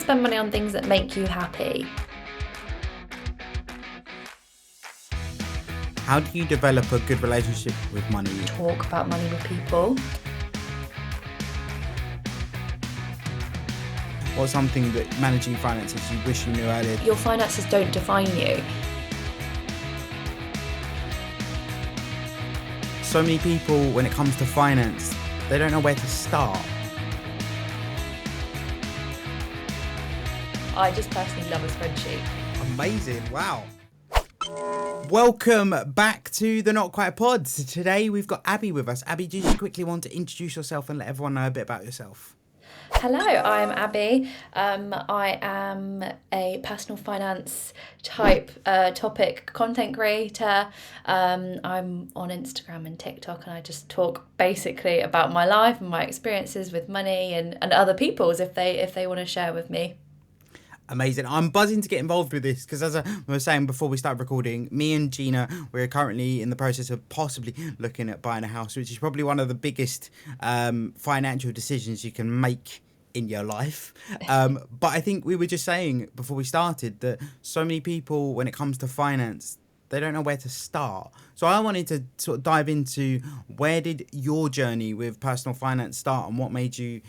spend money on things that make you happy. How do you develop a good relationship with money? Talk about money with people. What's something that managing finances you wish you knew earlier? Your finances don't define you. So many people, when it comes to finance, they don't know where to start. I just personally love a spreadsheet. Amazing, wow. Welcome back to the Not Quite Pods. Today we've got Abbi with us. Abbi, do you just quickly want to introduce yourself and let everyone know a bit about yourself? Hello, I'm Abbi. I am a personal finance type topic content creator. I'm on Instagram and TikTok, and I just talk basically about my life and my experiences with money and other people's if they want to share with me. Amazing. I'm buzzing to get involved with this because, as I was saying before we started recording, me and Gina, we're currently in the process of possibly looking at buying a house, which is probably one of the biggest financial decisions you can make in your life. But I think we were just saying before we started that so many people, when it comes to finance, they don't know where to start. So I wanted to sort of dive into, where did your journey with personal finance start, and what made you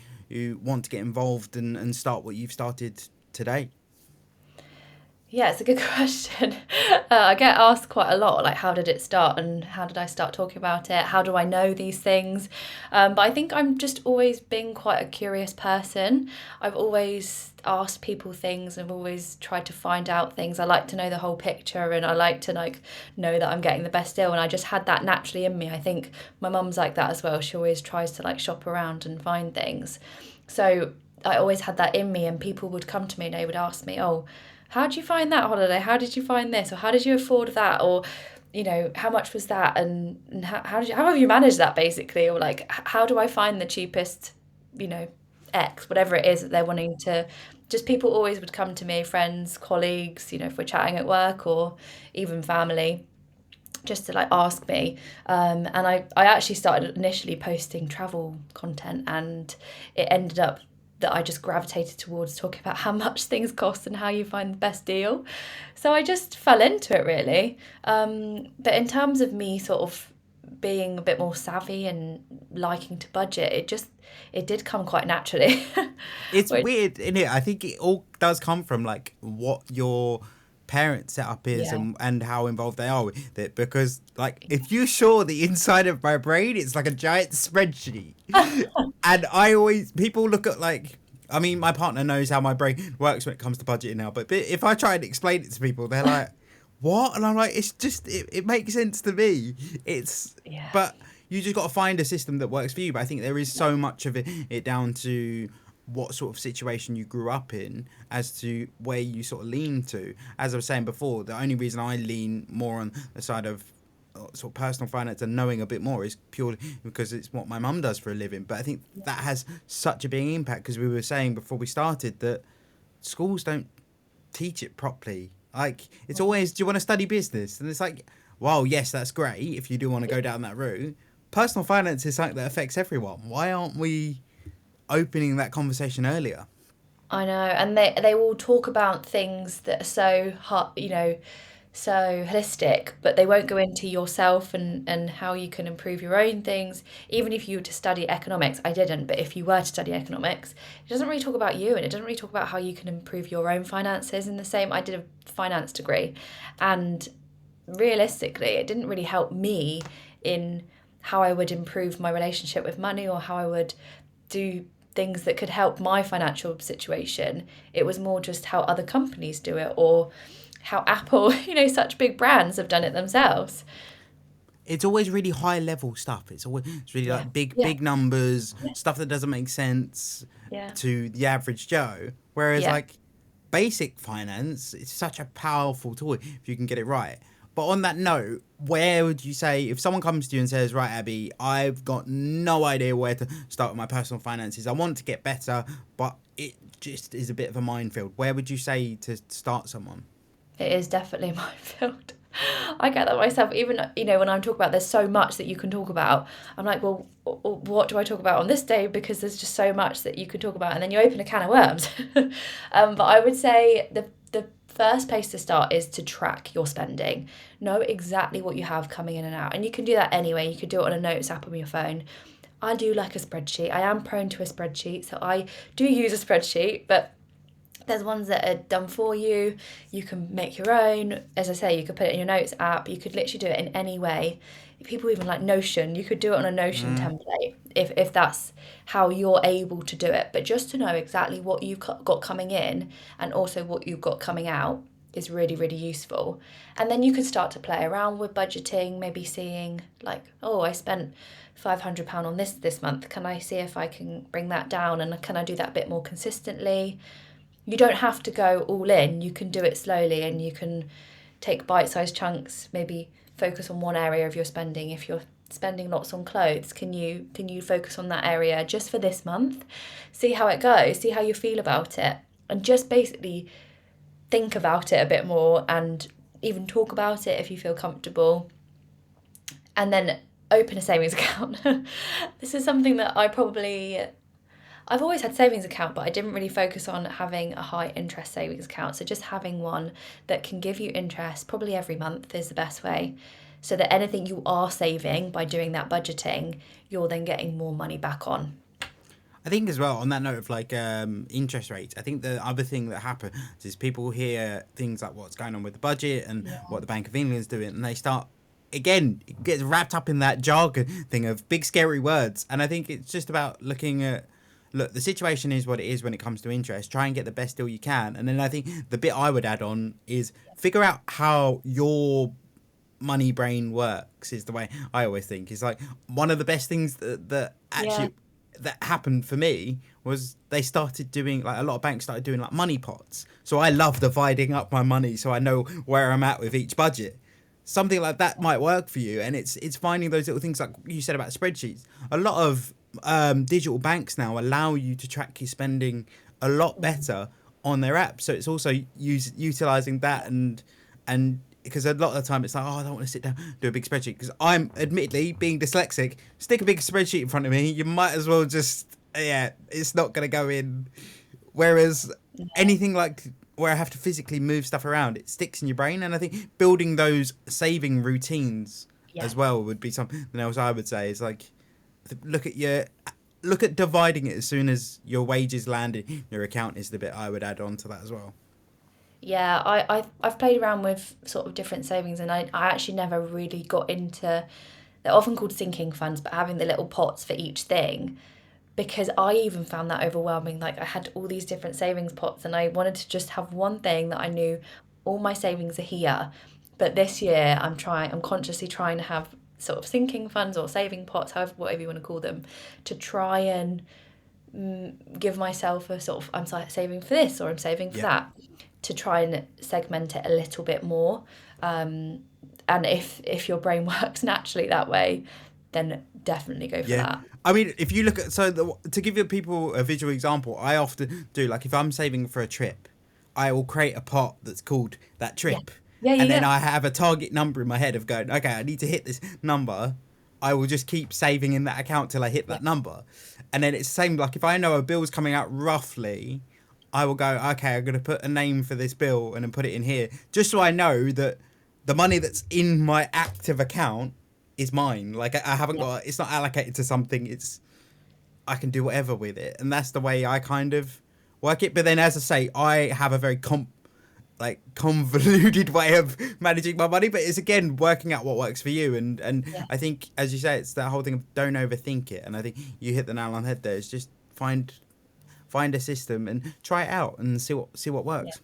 want to get involved and start what you've started today? Yeah, it's a good question. I get asked quite a lot, like, how did it start and how did I start talking about it? How do I know these things? But I think I'm just always been quite a curious person. I've always asked people things and I've always tried to find out things. I like to know the whole picture, and I like to know that I'm getting the best deal. And I just had that naturally in me. I think my mum's like that as well. She always tries to shop around and find things. So I always had that in me, and people would come to me and they would ask me, oh, how did you find that holiday? How did you find this? Or how did you afford that? Or, how much was that? And how have you managed that, basically? Or how do I find the cheapest, X, whatever it is that they're wanting to. Just people always would come to me, friends, colleagues, if we're chatting at work or even family, just to ask me. And I actually started initially posting travel content, and it ended up that I just gravitated towards talking about how much things cost and how you find the best deal. So I just fell into it, really. But in terms of me sort of being a bit more savvy and liking to budget, it did come quite naturally. It's weird, isn't it? I think it all does come from what your parents setup is, Yeah. and how involved they are with it, because if you saw the inside of my brain, it's like a giant spreadsheet. And people look at my partner knows how my brain works when it comes to budgeting now, but if I try and explain it to people, they're like, what? And I'm like, it's just it makes sense to me. But you just got to find a system that works for you. But I think there is so much of it down to what sort of situation you grew up in as to where you sort of lean to. As I was saying before, the only reason I lean more on the side of sort of personal finance and knowing a bit more is purely because it's what my mum does for a living. But I think that has such a big impact, because we were saying before we started that schools don't teach it properly. It's always, do you want to study business? And it's well, yes, that's great if you do want to go down that route. Personal finance is something that affects everyone. Why aren't we opening that conversation earlier? I know, and they will talk about things that are so hot, so holistic, but they won't go into yourself and how you can improve your own things. Even if you were to study economics, I didn't, but if you were to study economics, it doesn't really talk about you, and it doesn't really talk about how you can improve your own finances. In the same, I did a finance degree, and realistically, it didn't really help me in how I would improve my relationship with money, or how I would do things that could help my financial situation. It was more just how other companies do it, or how Apple, such big brands have done it themselves. It's always really high level stuff. It's really big numbers, stuff that doesn't make sense to the average Joe. Whereas basic finance, it's such a powerful tool if you can get it right. But on that note, where would you say, if someone comes to you and says, right, Abbi, I've got no idea where to start with my personal finances, I want to get better, but it just is a bit of a minefield, where would you say to start someone? It is definitely a minefield. I get that myself. Even, when I'm talking about there's so much that you can talk about, I'm like, well, what do I talk about on this day? Because there's just so much that you could talk about, and then you open a can of worms. But I would say the first place to start is to track your spending. Know exactly what you have coming in and out, and you can do that anyway. You could do it on a notes app on your phone. I do like a spreadsheet. I am prone to a spreadsheet, so I do use a spreadsheet, but there's ones that are done for you. You can make your own. As I say, you could put it in your notes app. You could literally do it in any way. People even like Notion. You could do it on a Notion Mm. template if that's how you're able to do it. But just to know exactly what you've got coming in and also what you've got coming out is really, really useful. And then you can start to play around with budgeting, maybe seeing like, oh, I spent £500 on this month. Can I see if I can bring that down, and can I do that a bit more consistently? You don't have to go all in. You can do it slowly, and you can take bite-sized chunks, maybe focus on one area of your spending. If you're spending lots on clothes, can you focus on that area just for this month? See how it goes, see how you feel about it, and just basically think about it a bit more and even talk about it if you feel comfortable. And then open a savings account. This is something that I've always had savings account, but I didn't really focus on having a high interest savings account. So just having one that can give you interest probably every month is the best way. So that anything you are saving by doing that budgeting, you're then getting more money back on. I think as well on that note of like interest rates, I think the other thing that happens is people hear things like what's going on with the budget and Yeah. what the Bank of England is doing, and they start again it gets wrapped up in that jargon thing of big scary words. And I think it's just about looking at look, the situation is what it is when it comes to interest. Try and get the best deal you can, and then I think the bit I would add on is figure out how your money brain works. Is the way I always think. Is like one of the best things that Yeah. actually that happened for me was they started doing like a lot of banks started doing like money pots. So I love dividing up my money so I know where I'm at with each budget. Something like that might work for you, and it's finding those little things like you said about spreadsheets. A lot of digital banks now allow you to track your spending a lot better on their app. So it's also utilizing that and because a lot of the time it's like, oh, I don't want to sit down do a big spreadsheet because I'm admittedly being dyslexic. Stick a big spreadsheet in front of me, you might as well just it's not going to go in. Whereas anything like where I have to physically move stuff around, it sticks in your brain. And I think building those saving routines Yeah. as well would be something else I would say is like look at dividing it as soon as your wages land in your account is the bit I would add on to that as well. Yeah, I've played around with sort of different savings, and I actually never really got into, they're often called sinking funds, but having the little pots for each thing, because I even found that overwhelming. Like I had all these different savings pots, and I wanted to just have one thing that I knew all my savings are here. But this year I'm consciously trying to have sort of sinking funds or saving pots, however, whatever you want to call them, to try and give myself a sort of, I'm saving for this or I'm saving for Yeah. that, to try and segment it a little bit more. Um, and if your brain works naturally that way, then definitely go for Yeah. that. I mean, if you look at to give you people a visual example, I often do like if I'm saving for a trip, I will create a pot that's called that Yeah. trip, Yeah, yeah, and then yeah. I have a target number in my head of going, okay, I need to hit this number. I will just keep saving in that account till I hit Yeah. that number, and then it's the same. Like if I know a bill's coming out roughly, I will go, okay, I'm gonna put a name for this bill and then put it in here, just so I know that the money that's in my active account is mine. Like I haven't Yeah. got it's not allocated to something. It's I can do whatever with it, and that's the way I kind of work it. But then, as I say, I have a very convoluted way of managing my money. But it's again working out what works for you, and Yeah. I think, as you say, it's that whole thing of don't overthink it. And I think you hit the nail on the head there. It's just find a system and try it out and see what Yeah. works.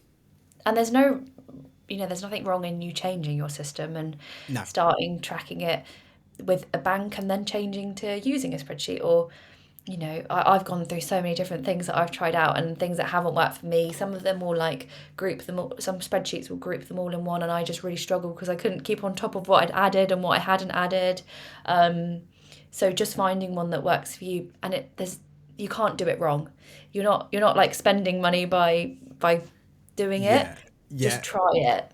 And there's nothing wrong in you changing your system and No. starting tracking it with a bank and then changing to using a spreadsheet. Or I've gone through so many different things that I've tried out and things that haven't worked for me. Some of them will like group them all, some spreadsheets will group them all in one, and I just really struggled because I couldn't keep on top of what I'd added and what I hadn't added. Um, so just finding one that works for you, and you can't do it wrong. You're not like spending money by doing it. Yeah. Just Yeah. try it.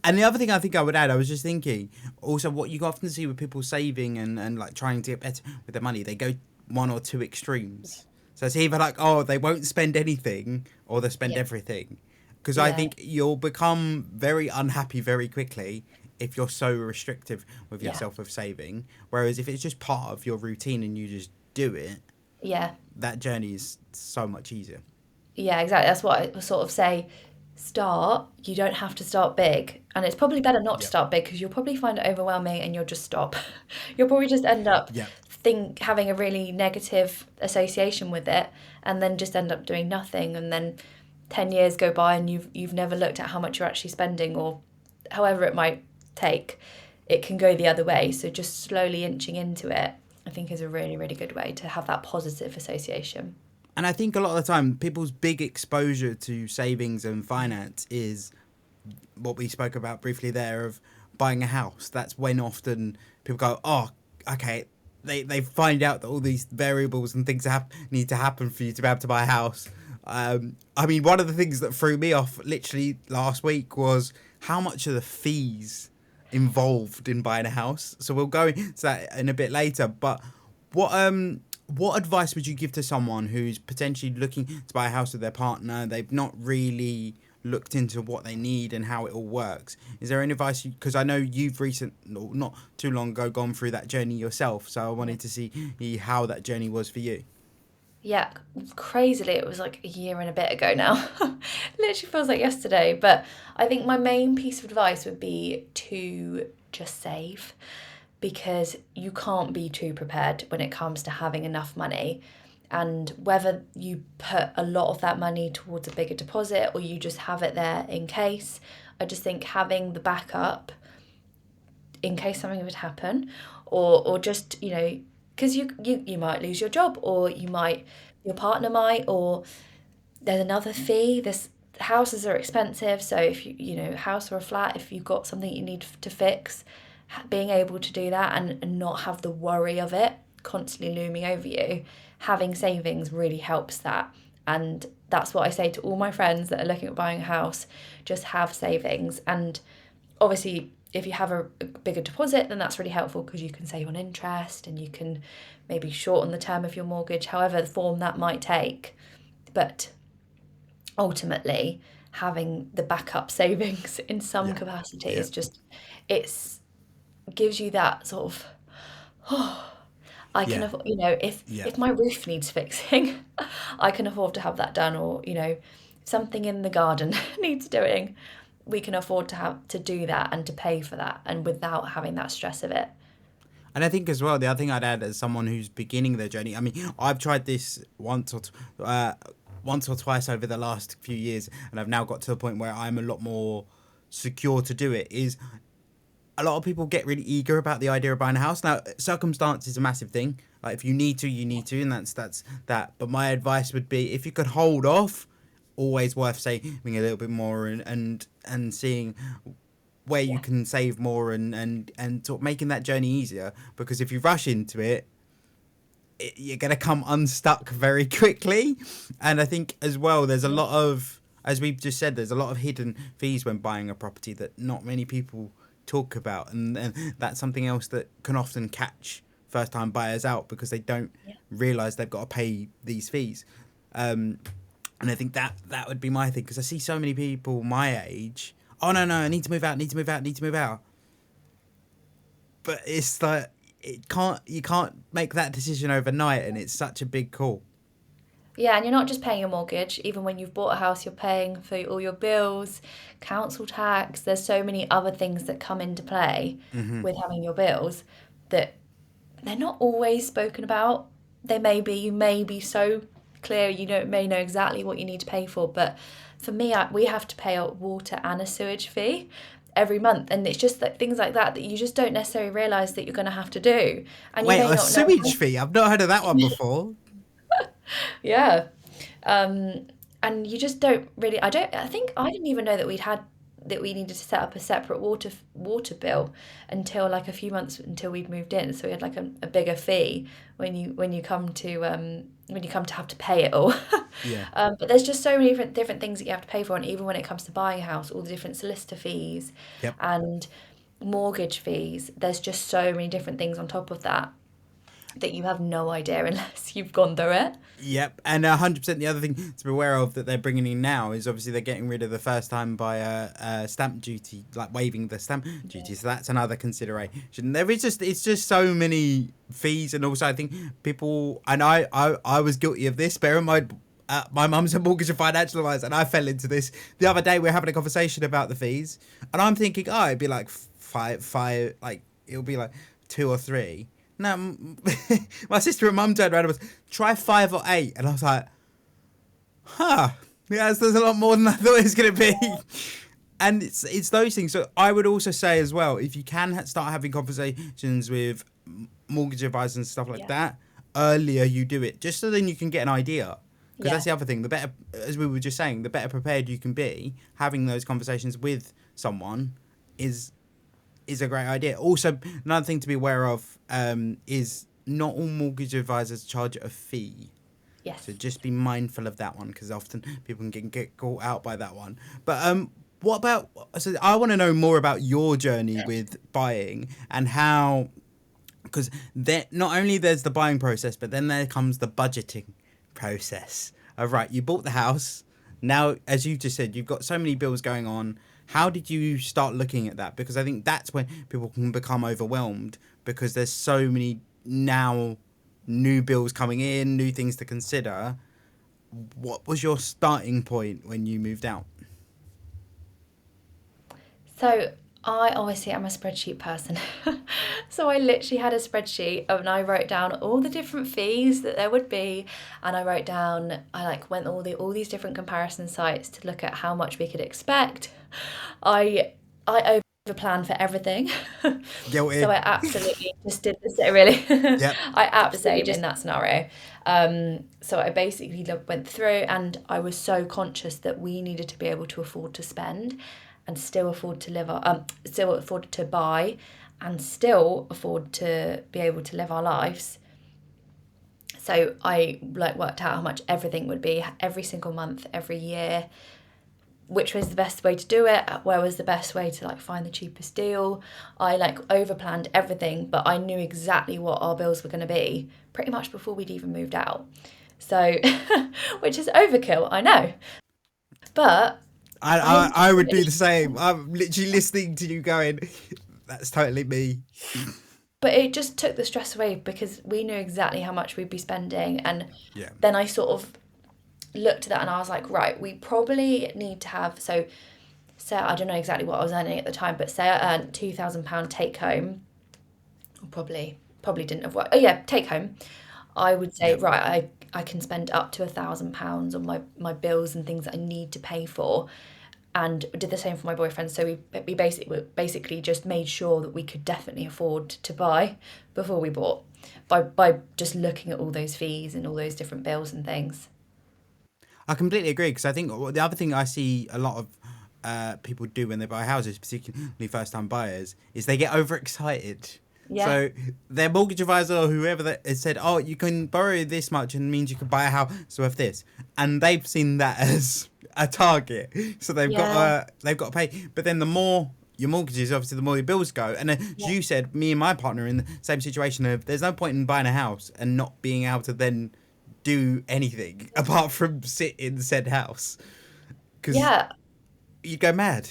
And the other thing I think I would add, I was just thinking, also what you often see with people saving and like trying to get better with their money, they go one or two extremes. So it's either like, oh, they won't spend anything or they spend Yeah. everything. Because I Yeah. think you'll become very unhappy very quickly if you're so restrictive with Yeah. yourself with saving. Whereas if it's just part of your routine and you just do it, Yeah. that journey is so much easier. Yeah, exactly. That's what I would sort of say. Start. You don't have to start big. And it's probably better not to Yep. start big because you'll probably find it overwhelming and you'll just stop. You'll probably just end up Yep. having a really negative association with it and then just end up doing nothing, and then 10 years go by and you've never looked at how much you're actually spending, or however it might take. It can go the other way. So just slowly inching into it, I think, is a really, really good way to have that positive association. And I think a lot of the time, people's big exposure to savings and finance is what we spoke about briefly there of buying a house. That's when often people go, oh, okay. They find out that all these variables and things need to happen for you to be able to buy a house. I mean, one of the things that threw me off literally last week was how much are the fees involved in buying a house. So we'll go into that in a bit later. But what what advice would you give to someone who's potentially looking to buy a house with their partner? They've not really looked into what they need and how it all works. Is there any advice? Because I know you've not too long ago, gone through that journey yourself. So I wanted to see how that journey was for you. Yeah, crazily, it was like a year and a bit ago now. Literally feels like yesterday. But I think my main piece of advice would be to just save, because you can't be too prepared when it comes to having enough money. And whether you put a lot of that money towards a bigger deposit or you just have it there in case, I just think having the backup in case something would happen, or just, because you might lose your job, or your partner might, or there's another fee. This houses are expensive, so if house or a flat, if you've got something you need to fix, being able to do that and not have the worry of it constantly looming over you, having savings really helps that. And that's what I say to all my friends that are looking at buying a house: just have savings. And obviously, if you have a bigger deposit, then that's really helpful because you can save on interest and you can maybe shorten the term of your mortgage, however the form that might take. But ultimately, having the backup savings in some Yeah. capacity Yeah. is just, it's gives you that sort of, oh, I can Yeah. afford, Yeah. if my roof needs fixing, I can afford to have that done, or something in the garden needs doing, we can afford to have to do that and to pay for that, and without having that stress of it. And I think as well, the other thing I'd add as someone who's beginning their journey, I mean, I've tried this once or twice over the last few years, and I've now got to the point where I'm a lot more secure to do it. Is a lot of people get really eager about the idea of buying a house. Now, circumstance is a massive thing. Like if you need to, you need to, and that's that. But my advice would be, if you could hold off, always worth saving a little bit more and seeing where you Yeah. can save more and sort of making that journey easier. Because if you rush into it, you're going to come unstuck very quickly. And I think as well, there's a Yeah. lot of, as we've just said, there's a lot of hidden fees when buying a property that not many people talk about. And that's something else that can often catch first time buyers out because they don't Yeah. realize they've got to pay these fees. And I think that would be my thing, because I see so many people my age, oh no, I need to move out, need to move out, need to move out. But it's like, you can't make that decision overnight, and it's such a big call. Yeah, and you're not just paying your mortgage. Even when you've bought a house, you're paying for all your bills, council tax. There's so many other things that come into play with having your bills that they're not always spoken about. You may be so clear, may know exactly what you need to pay for. But for me, we have to pay a water and a sewage fee every month. And it's just that things like that you just don't necessarily realise that you're going to have to do. And you Wait, may a not know. sewage fee? I've not heard of that one before. Yeah. And you just don't really, I think I didn't even know that we'd had that we needed to set up a separate water bill until like a few months until we'd moved in. So we had like a bigger fee when you come to have to pay it all. Yeah. But there's just so many different things that you have to pay for, and even when it comes to buying a house, all the different solicitor fees Yep. and mortgage fees, there's just so many different things on top of that that you have no idea unless you've gone through it. Yep, and 100%. The other thing to be aware of that they're bringing in now is obviously they're getting rid of the first time buyer stamp duty, like waiving the stamp duty. So that's another consideration. There is just it's just so many fees, and also I think people and I was guilty of this. Bear in mind, my mum's a mortgage and financial advisor, and I fell into this the other day. We're having a conversation about the fees, and I'm thinking, oh, it'd be like five, like it'll be like 2 or 3. No, my sister and mum turned around and was, try 5 or 8. And I was like, yes, there's a lot more than I thought it was going to be. And it's those things. So I would also say as well, if you can start having conversations with mortgage advisors and stuff like that, earlier you do it, just so then you can get an idea. Because that's the other thing. The better, as we were just saying, the better prepared you can be, having those conversations with someone is a great idea. Also, another thing to be aware of is not all mortgage advisors charge a fee. Yes. So just be mindful of that one, because often people can get caught out by that one. But what about? So I want to know more about your journey with buying and how, because not only there's the buying process, but then there comes the budgeting process. Right, you bought the house. Now, as you just said, you've got so many bills going on. How did you start looking at that? Because I think that's when people can become overwhelmed, because there's so many now new bills coming in, new things to consider. What was your starting point when you moved out? So I obviously am a spreadsheet person. So I literally had a spreadsheet and I wrote down all the different fees that there would be, and I like went all these different comparison sites to look at how much we could expect. I over planned for everything. Guilty. So I absolutely just did this really. Yep. I absolutely did in that scenario. So I basically went through, and I was so conscious that we needed to be able to afford to spend and still afford to still afford to buy and still afford to be able to live our lives. So I like worked out how much everything would be every single month, every year, which was the best way to do it, where was the best way to like find the cheapest deal. I like over planned everything, but I knew exactly what our bills were going to be pretty much before we'd even moved out. So, which is overkill, I know. But I would do the same. I'm literally listening to you going, that's totally me. But it just took the stress away because we knew exactly how much we'd be spending. And Yeah. then I sort of looked at that and I was like, right, we probably need to have, so say, I don't know exactly what I was earning at the time, but say I earned £2,000 take home, or probably didn't have worked. Oh yeah, take home. I would say, right, I can spend up to £1,000 on my bills and things that I need to pay for. And did the same for my boyfriend. So we basically just made sure that we could definitely afford to buy before we bought, by just looking at all those fees and all those different bills and things. I completely agree, because I think the other thing I see a lot of people do when they buy houses, particularly first-time buyers, is they get overexcited. Yeah. So their mortgage advisor or whoever that has said, oh, you can borrow this much and means you can buy a house worth this. And they've seen that as a target. So they've got to pay. But then the more your mortgage is, obviously the more your bills go. And as you said, me and my partner are in the same situation of there's no point in buying a house and not being able to then do anything apart from sit in said house. Because you'd go mad.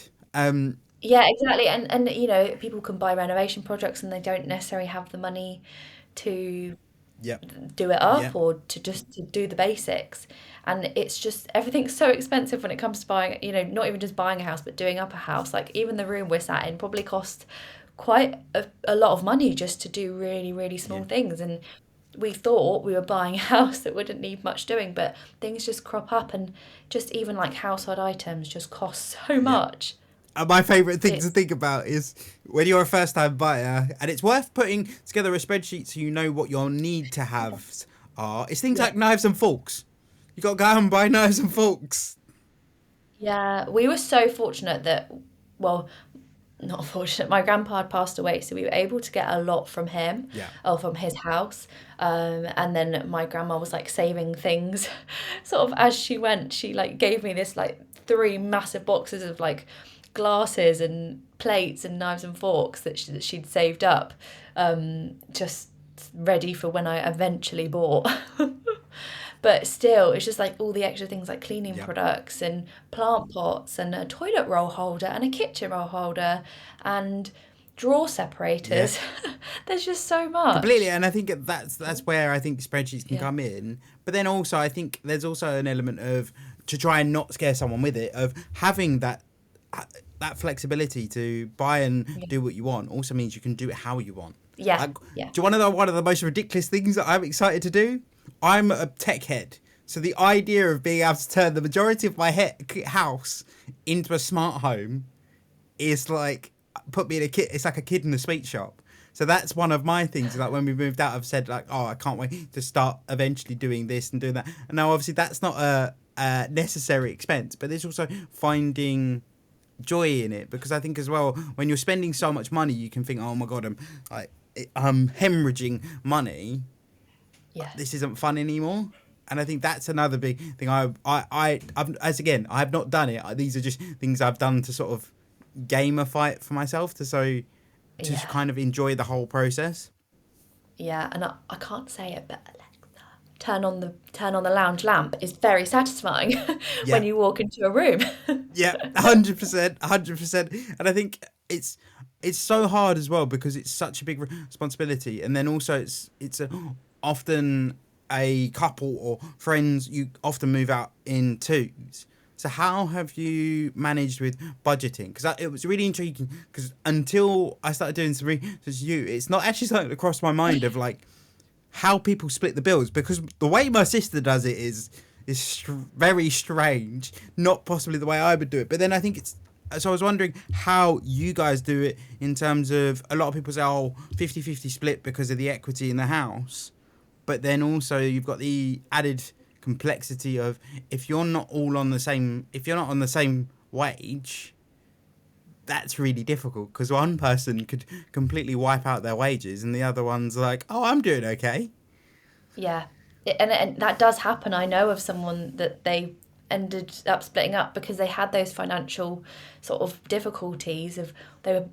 Yeah, exactly. And you know, people can buy renovation projects and they don't necessarily have the money to do it up or to do the basics. And it's just everything's so expensive when it comes to buying, you know, not even just buying a house, but doing up a house. Like even the room we're sat in probably cost quite a lot of money just to do really, really small things. And we thought we were buying a house that wouldn't need much doing, but things just crop up, and just even like household items just cost so much. And my favourite thing to think about is when you're a first-time buyer, and it's worth putting together a spreadsheet so you know what your need to haves are. It's things like knives and forks. You got to go out and buy knives and forks. Yeah, we were so fortunate that well, not unfortunate. My grandpa had passed away, so we were able to get a lot from him, Yeah. or from his house. And then my grandma was like saving things, sort of as she went. She like gave me this like three massive boxes of like glasses and plates and knives and forks that she'd saved up, just ready for when I eventually bought. But still, it's just like all the extra things like cleaning Yeah. products and plant pots and a toilet roll holder and a kitchen roll holder and drawer Yeah. separators. There's just so Completely, much. and I think that's where I think spreadsheets can Yeah. come in. But then also, I think there's also an element of, to try and not scare someone with it, of having that flexibility to buy and Yeah. do what you want. Also means you can do it how you want. Yeah. Like, do Yeah. you want to know one of the most ridiculous things that I'm excited to do? I'm a tech head, so the idea of being able to turn the majority of my house into a smart home is like, put me in a kid. It's like a kid in the sweet shop. So that's one of my things. Like when we moved out, I've said like, oh, I can't wait to start eventually doing this and doing that. And now obviously that's not a necessary expense, but there's also finding joy in it, because I think as well, when you're spending so much money, you can think, oh my god, I'm hemorrhaging money. Yeah. This isn't fun anymore. And I think that's another big thing. I've as again, I have not done it. These are just things I've done to sort of gamify it for myself, to Yeah. kind of enjoy the whole process. Yeah. And I can't say it, but Alexa, turn on the lounge lamp is very satisfying when Yeah, you walk into a room. yeah, 100%, 100%. And I think it's so hard as well, because it's such a big responsibility, and then also often a couple or friends, you often move out in twos. So how have you managed with budgeting? Because it was really intriguing, because until I started doing some research as you, it's not actually something that crossed my mind of like how people split the bills, because the way my sister does it is very strange, not possibly the way I would do it. But then I think it's, so I was wondering how you guys do it, in terms of, a lot of people say, oh, 50-50 split because of the equity in the house. But then also you've got the added complexity of, if you're not on the same wage, that's really difficult, because one person could completely wipe out their wages and the other one's like, oh, I'm doing okay. Yeah, and that does happen. I know of someone that they ended up splitting up because they had those financial sort of difficulties of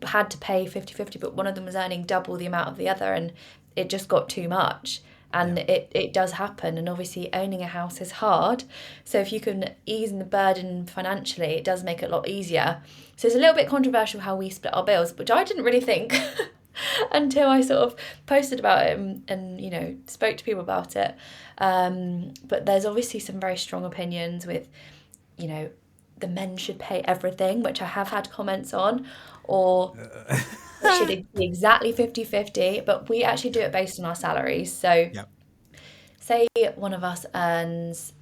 had to pay 50-50, but one of them was earning double the amount of the other, and it just got too much. Yeah. And it does happen, and obviously owning a house is hard. So if you can ease the burden financially, it does make it a lot easier. So it's a little bit controversial how we split our bills, which I didn't really think until I sort of posted about it and spoke to people about it. But there's obviously some very strong opinions with, you know, the men should pay everything, which I have had comments on, or it should be exactly 50-50. But we actually do it based on our salaries. So Yep. say one of us earns,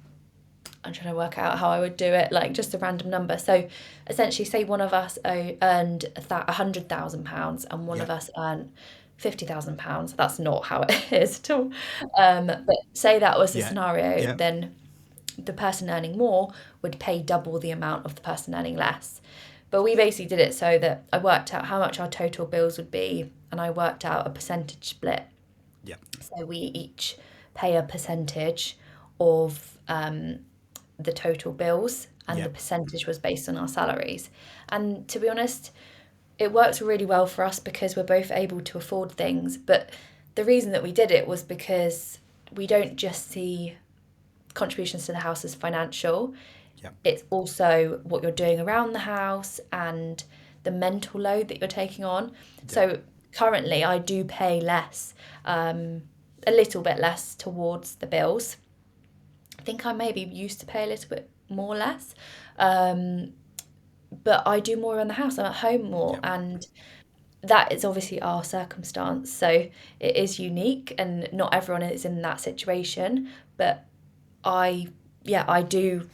I'm trying to work out how I would do it, like just a random number. So essentially, say one of us earned £100,000 and one of Yep. us earned £50,000. That's not how it is at all. But say that was the Yeah. scenario, Yeah. then the person earning more would pay double the amount of the person earning less. But we basically did it so that I worked out how much our total bills would be, and I worked out a percentage split. Yep. So we each pay a percentage of the total bills, and the Yep. percentage was based on our salaries. And to be honest, it works really well for us because we're both able to afford things. But the reason that we did it was because we don't just see contributions to the house as financial. Yep. It's also what you're doing around the house and the mental load that you're taking on. Yep. So currently I do pay less, a little bit less towards the bills. I think I maybe used to pay a little bit more less, but I do more around the house. I'm at home more, Yep. and that is obviously our circumstance. So it is unique, and not everyone is in that situation. But I do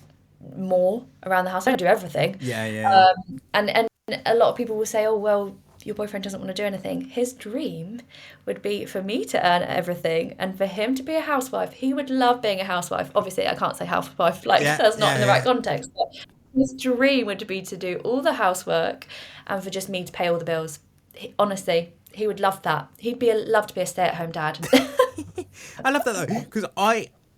more around the house. I don't do everything. Yeah. Yeah. And a lot of people will say, oh, well, your boyfriend doesn't want to do anything. His dream would be for me to earn everything and for him to be a housewife. He would love being a housewife. Obviously, I can't say housewife, like Yeah. that's not Yeah. in the right Yeah. context. But His dream would be to do all the housework and for just me to pay all the bills. Honestly, he would love that. Love to be a stay-at-home dad. I love that though, because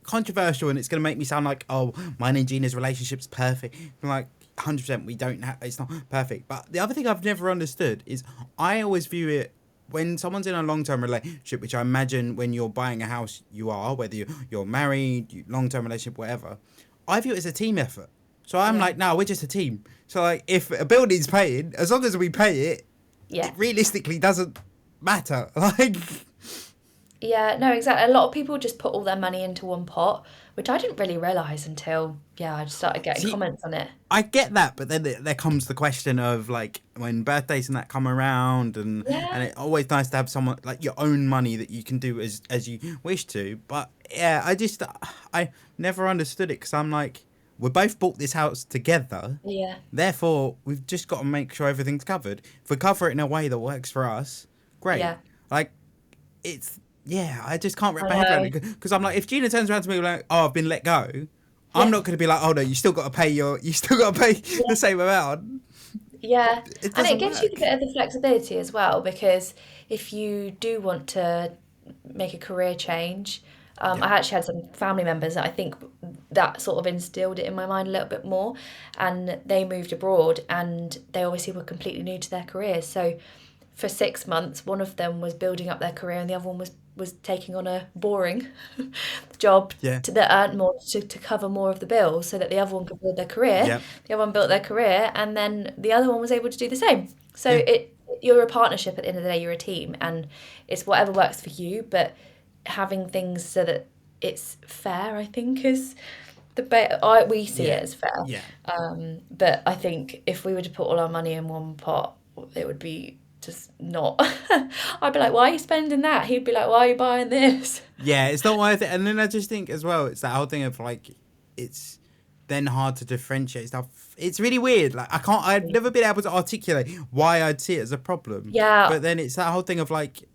controversial, and it's going to make me sound like, oh, mine and Gina's relationship's perfect. I'm like, 100%, we don't have, it's not perfect. But the other thing I've never understood is I always view it when someone's in a long-term relationship, which I imagine when you're buying a house, you are, whether you're married, long-term relationship, whatever. I view it as a team effort. So I'm Yeah. like, no, we're just a team. So like, if a building's paying, as long as we pay it, Yeah. it realistically doesn't matter. Like, Yeah, no, exactly. A lot of people just put all their money into one pot, which I didn't really realise until, yeah, I just started getting see, comments on it. I get that, but then there comes the question of like when birthdays and that come around, and Yeah, it's always nice to have someone like your own money that you can do as you wish to. But yeah, I never understood it because I'm like, we both bought this house together, yeah, therefore we've just got to make sure everything's covered. If we cover it in a way that works for us, great. yeah. Like it's yeah, I just can't wrap I my head around know. it because I'm like, if Gina turns around to me like, oh, I've been let go, I'm Yeah, not going to be like, oh no, you still got to pay the yeah, same amount. yeah. It And it doesn't gives you a work. bit of the flexibility as well, because if you do want to make a career change, Yeah, I actually had some family members that I think that sort of instilled it in my mind a little bit more, and they moved abroad and they obviously were completely new to their careers. So for 6 months, one of them was building up their career and the other one was taking on a boring job yeah, that earned more to cover more of the bills so that the other one could build their career. yeah, The other one built their career and then the other one was able to do the same. So yeah, you're a partnership at the end of the day, you're a team, and it's whatever works for you, but having things so that it's fair, I think, is we see yeah, it as fair. yeah, But I think if we were to put all our money in one pot, it would be just not. I'd be like, why are you spending that? He'd be like, why are you buying this? yeah. It's not worth it. And then I just think as well, it's that whole thing of like, it's then hard to differentiate stuff. It's really weird. Like I've never been able to articulate why I'd see it as a problem. Yeah, But then it's that whole thing of like,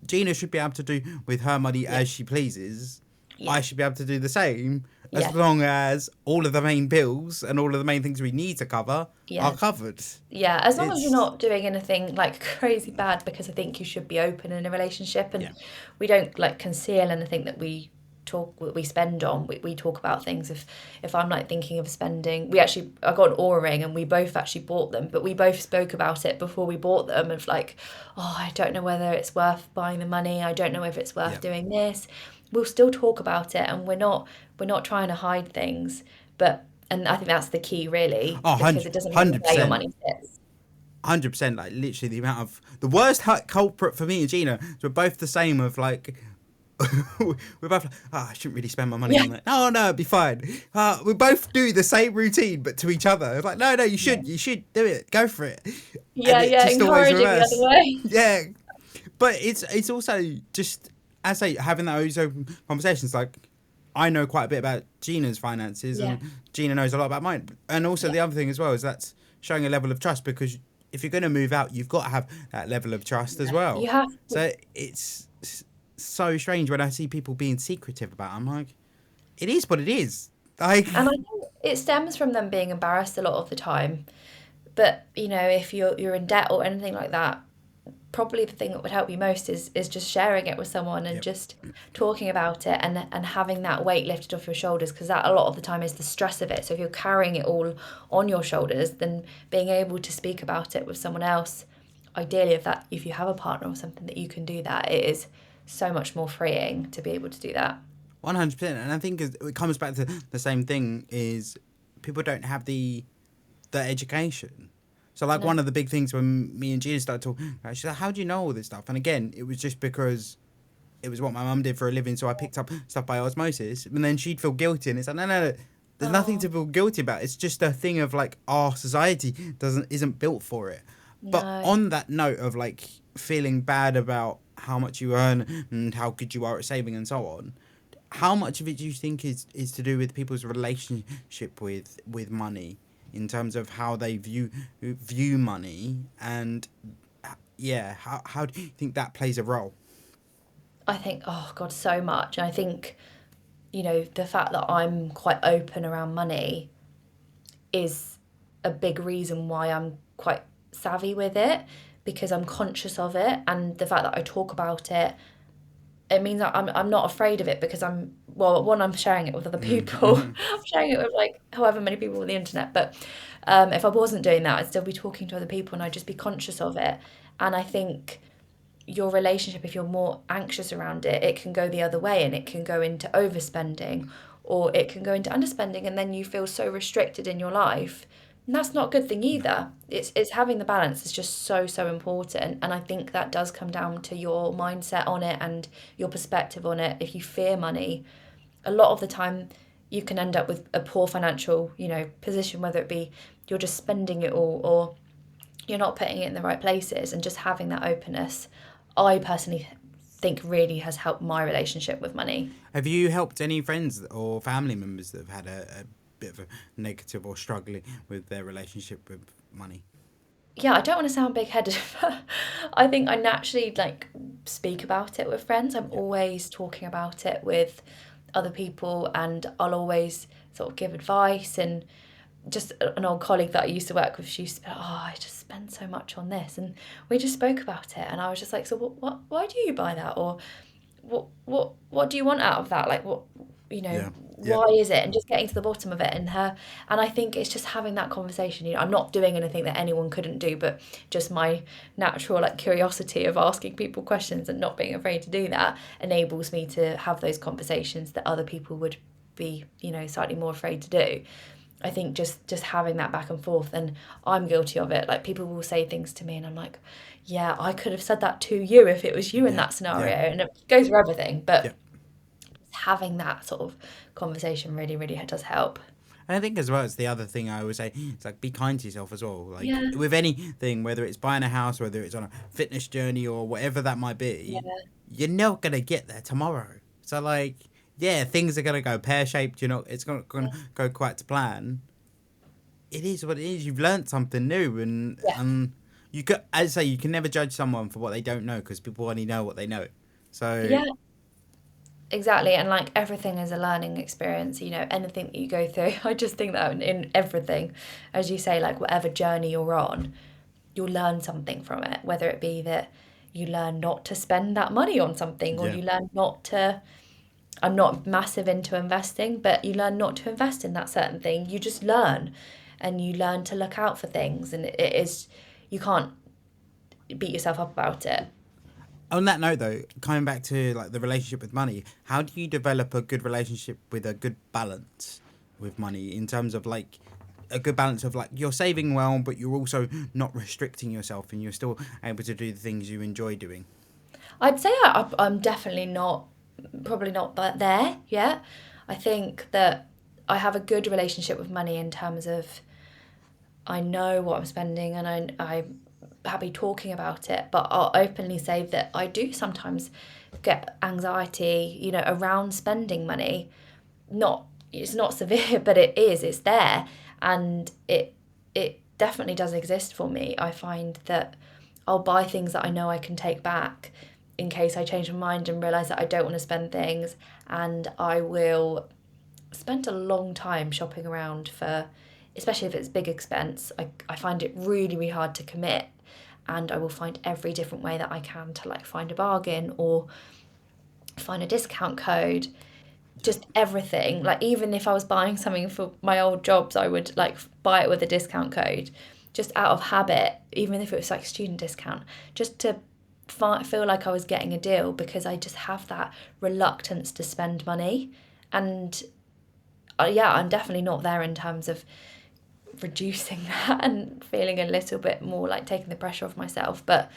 Gina should be able to do with her money yeah, as she pleases. yeah, I should be able to do the same as yeah, long as all of the main bills and all of the main things we need to cover yeah, are covered. yeah. As long as you're It's not doing anything like crazy bad, because I think you should be open in a relationship, yeah, and we don't like conceal anything that we spend on. We talk about things. If I'm like thinking of spending, I got an aura ring and we both actually bought them, but we both spoke about it before we bought them of like, oh, I don't know whether it's worth buying the money, I don't know if it's worth yeah. doing this. We'll still talk about it, and we're not trying to hide things, but and I think that's the key really, Oh, because 100, it doesn't matter where your 100%. money sits. 100%. Like, literally, the amount of. The worst culprit for me and Gina is we're both the same of like. We're both like, oh, I shouldn't really spend my money Yeah, on that. Oh, no, it'd be fine. We both do the same routine, but to each other. It's like, no, no, yeah, you should do it. Go for it. And yeah, it yeah. just always Encouraging the other reverse. way. Yeah. But it's also just, as I say, having those open conversations, like, I know quite a bit about Gina's finances, Yeah, and Gina knows a lot about mine. And also yeah, the other thing as well is that's showing a level of trust, because if you're going to move out, you've got to have that level of trust as yeah. well. You have to. So it's so strange when I see people being secretive about it. I'm like, it is what it is. Like, And I think it stems from them being embarrassed a lot of the time. But if you're in debt or anything like that, probably the thing that would help you most is just sharing it with someone and yep, just talking about it and having that weight lifted off your shoulders, because that a lot of the time is the stress of it. So if you're carrying it all on your shoulders, then being able to speak about it with someone else, ideally if you have a partner or something that you can do that, it is so much more freeing to be able to do that. 100%. And I think it comes back to the same thing: is people don't have the education. So like No. one of the big things when me and Gina started talking, she's like, "How do you know all this stuff?" And again, it was just because it was what my mum did for a living, so I picked up stuff by osmosis. And then she'd feel guilty, and it's like, no, no, no. There's nothing Oh, to feel guilty about. It's just a thing of like our society isn't built for it. But no. on that note of like feeling bad about how much you earn and how good you are at saving and so on, how much of it do you think is to do with people's relationship with money in terms of how they view money, and yeah, how do you think that plays a role? I think, oh God, so much. I think, the fact that I'm quite open around money, is a big reason why I'm quite savvy with it, because I'm conscious of it, and the fact that I talk about it, it means that I'm not afraid of it, because I'm, well, one, I'm sharing it with other people. Mm-hmm. I'm sharing it with like however many people on the internet. But if I wasn't doing that, I'd still be talking to other people, and I'd just be conscious of it. And I think your relationship, if you're more anxious around it, it can go the other way, and it can go into overspending, or it can go into underspending, and then you feel so restricted in your life. And that's not a good thing No. either. It's having the balance is just so, so important. And I think that does come down to your mindset on it and your perspective on it. If you fear money, a lot of the time you can end up with a poor financial, position, whether it be you're just spending it all, or you're not putting it in the right places. And just having that openness, I personally think, really has helped my relationship with money. Have you helped any friends or family members that have had a bit of a negative or struggling with their relationship with money? Yeah, I don't want to sound big-headed, but I think I naturally like speak about it with friends. I'm Yeah. always talking about it with other people, and I'll always sort of give advice. And just an old colleague that I used to work with, she used to be like, "Oh, I just spend so much on this," and we just spoke about it, and I was just like, "So why do you buy that?" Or what do you want out of that? Like, Yeah. Yeah. why is it? And just getting to the bottom of it. And I think it's just having that conversation. I'm not doing anything that anyone couldn't do, but just my natural like curiosity of asking people questions and not being afraid to do that enables me to have those conversations that other people would be, slightly more afraid to do. I think just having that back and forth, and I'm guilty of it. Like, people will say things to me, and I'm like, yeah, I could have said that to you if it was you in Yeah. that scenario, Yeah. and it goes for everything. Yeah. But having that sort of conversation really, really does help. And I think as well, it's the other thing I always say, it's like be kind to yourself as well. Like Yeah, with anything, whether it's buying a house, whether it's on a fitness journey or whatever that might be, yeah, you're not gonna get there tomorrow. So like, yeah, things are gonna go pear shaped. It's not gonna go quite to plan. It is what it is. You've learnt something new, and yeah, you could, as I say, you can never judge someone for what they don't know because people only know what they know. So yeah. Exactly, and like everything is a learning experience, anything that you go through. I just think that in everything, as you say, like whatever journey you're on, you'll learn something from it, whether it be that you learn not to spend that money on something, or yeah. you learn not to. I'm not massive into investing, but you learn not to invest in that certain thing. You just learn, and you learn to look out for things, and it is, you can't beat yourself up about it. On that note, though, coming back to like the relationship with money, how do you develop a good relationship with a good balance with money in terms of like a good balance of like you're saving well, but you're also not restricting yourself and you're still able to do the things you enjoy doing? I'd say I'm definitely not, probably not there yet. I think that I have a good relationship with money in terms of I know what I'm spending, and I'm happy talking about it, but I'll openly say that I do sometimes get anxiety, around spending money. Not, it's not severe, but it's there, and it definitely does exist for me. I find that I'll buy things that I know I can take back in case I change my mind and realize that I don't want to spend things, and I will spend a long time shopping around for, especially if it's big expense. I find it really, really hard to commit, and I will find every different way that I can to like find a bargain or find a discount code, just everything. Like, even if I was buying something for my old jobs, I would like buy it with a discount code, just out of habit, even if it was like student discount, just to feel like I was getting a deal, because I just have that reluctance to spend money. And yeah, I'm definitely not there in terms of reducing that and feeling a little bit more like taking the pressure off myself, but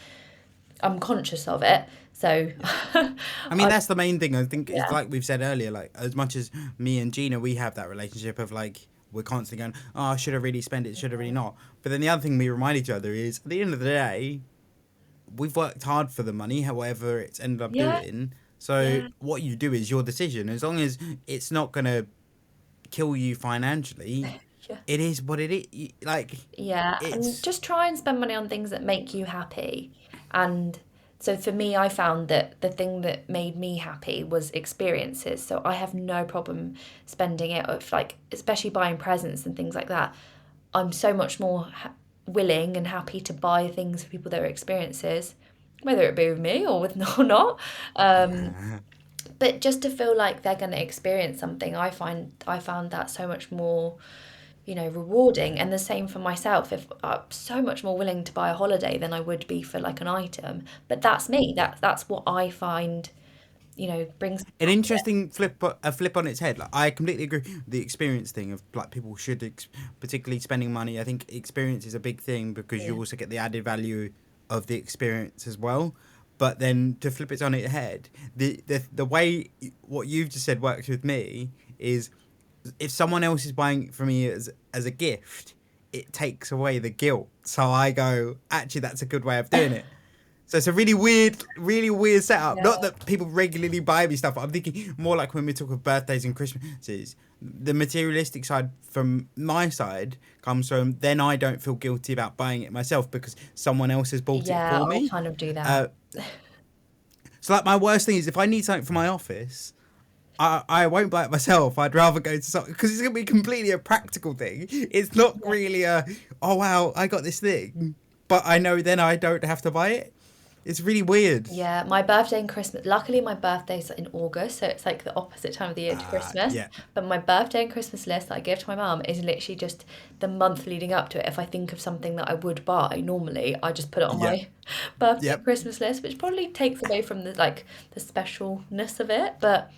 I'm conscious of it. So I mean, I, that's the main thing. I think it's yeah, like we've said earlier, like as much as me and Gina, we have that relationship of like, we're constantly going, oh, should I really spend it? Should I really not? But then the other thing we remind each other is at the end of the day, we've worked hard for the money, however it's ended up yeah, doing. So yeah, what you do is your decision. As long as it's not going to kill you financially, yeah. it is what it is. Like, Yeah, and it's, just try and spend money on things that make you happy. And so for me, I found that the thing that made me happy was experiences. So I have no problem spending it, of like, especially buying presents and things like that. I'm so much more willing and happy to buy things for people that are experiences, whether it be with me or with or not. Um, Yeah. but just to feel like they're going to experience something, I found that so much more, rewarding. And the same for myself. If I'm so much more willing to buy a holiday than I would be for like an item. But that's me. Yeah. That's what I find, brings me An happiness. interesting flip on its head. Like, I completely agree with the experience thing of like people should particularly spending money. I think experience is a big thing because you Yeah. also get the added value of the experience as well. But then to flip it on its head, the way what you've just said works with me is if someone else is buying it for me as a gift, it takes away the guilt. So I go, actually, that's a good way of doing it. So it's a really weird setup. Yeah. Not that people regularly buy me stuff. I'm thinking more like when we talk of birthdays and Christmases. The materialistic side from my side comes from then I don't feel guilty about buying it myself because someone else has bought it Yeah, for I me. kind of do that. Uh, so like my worst thing is if I need something for my office, I won't buy it myself. I'd rather go to something because it's gonna be completely a practical thing. It's not Yeah. really a oh wow I got this thing, but I know then I don't have to buy it. It's really weird. Yeah, my birthday and Christmas. Luckily, my birthday's in August, so it's like the opposite time of the year to Christmas. Yeah, But my birthday and Christmas list that I give to my mum is literally just the month leading up to it. If I think of something that I would buy normally, I just put it on yeah, my birthday and yep. Christmas list, which probably takes away from the specialness of it, but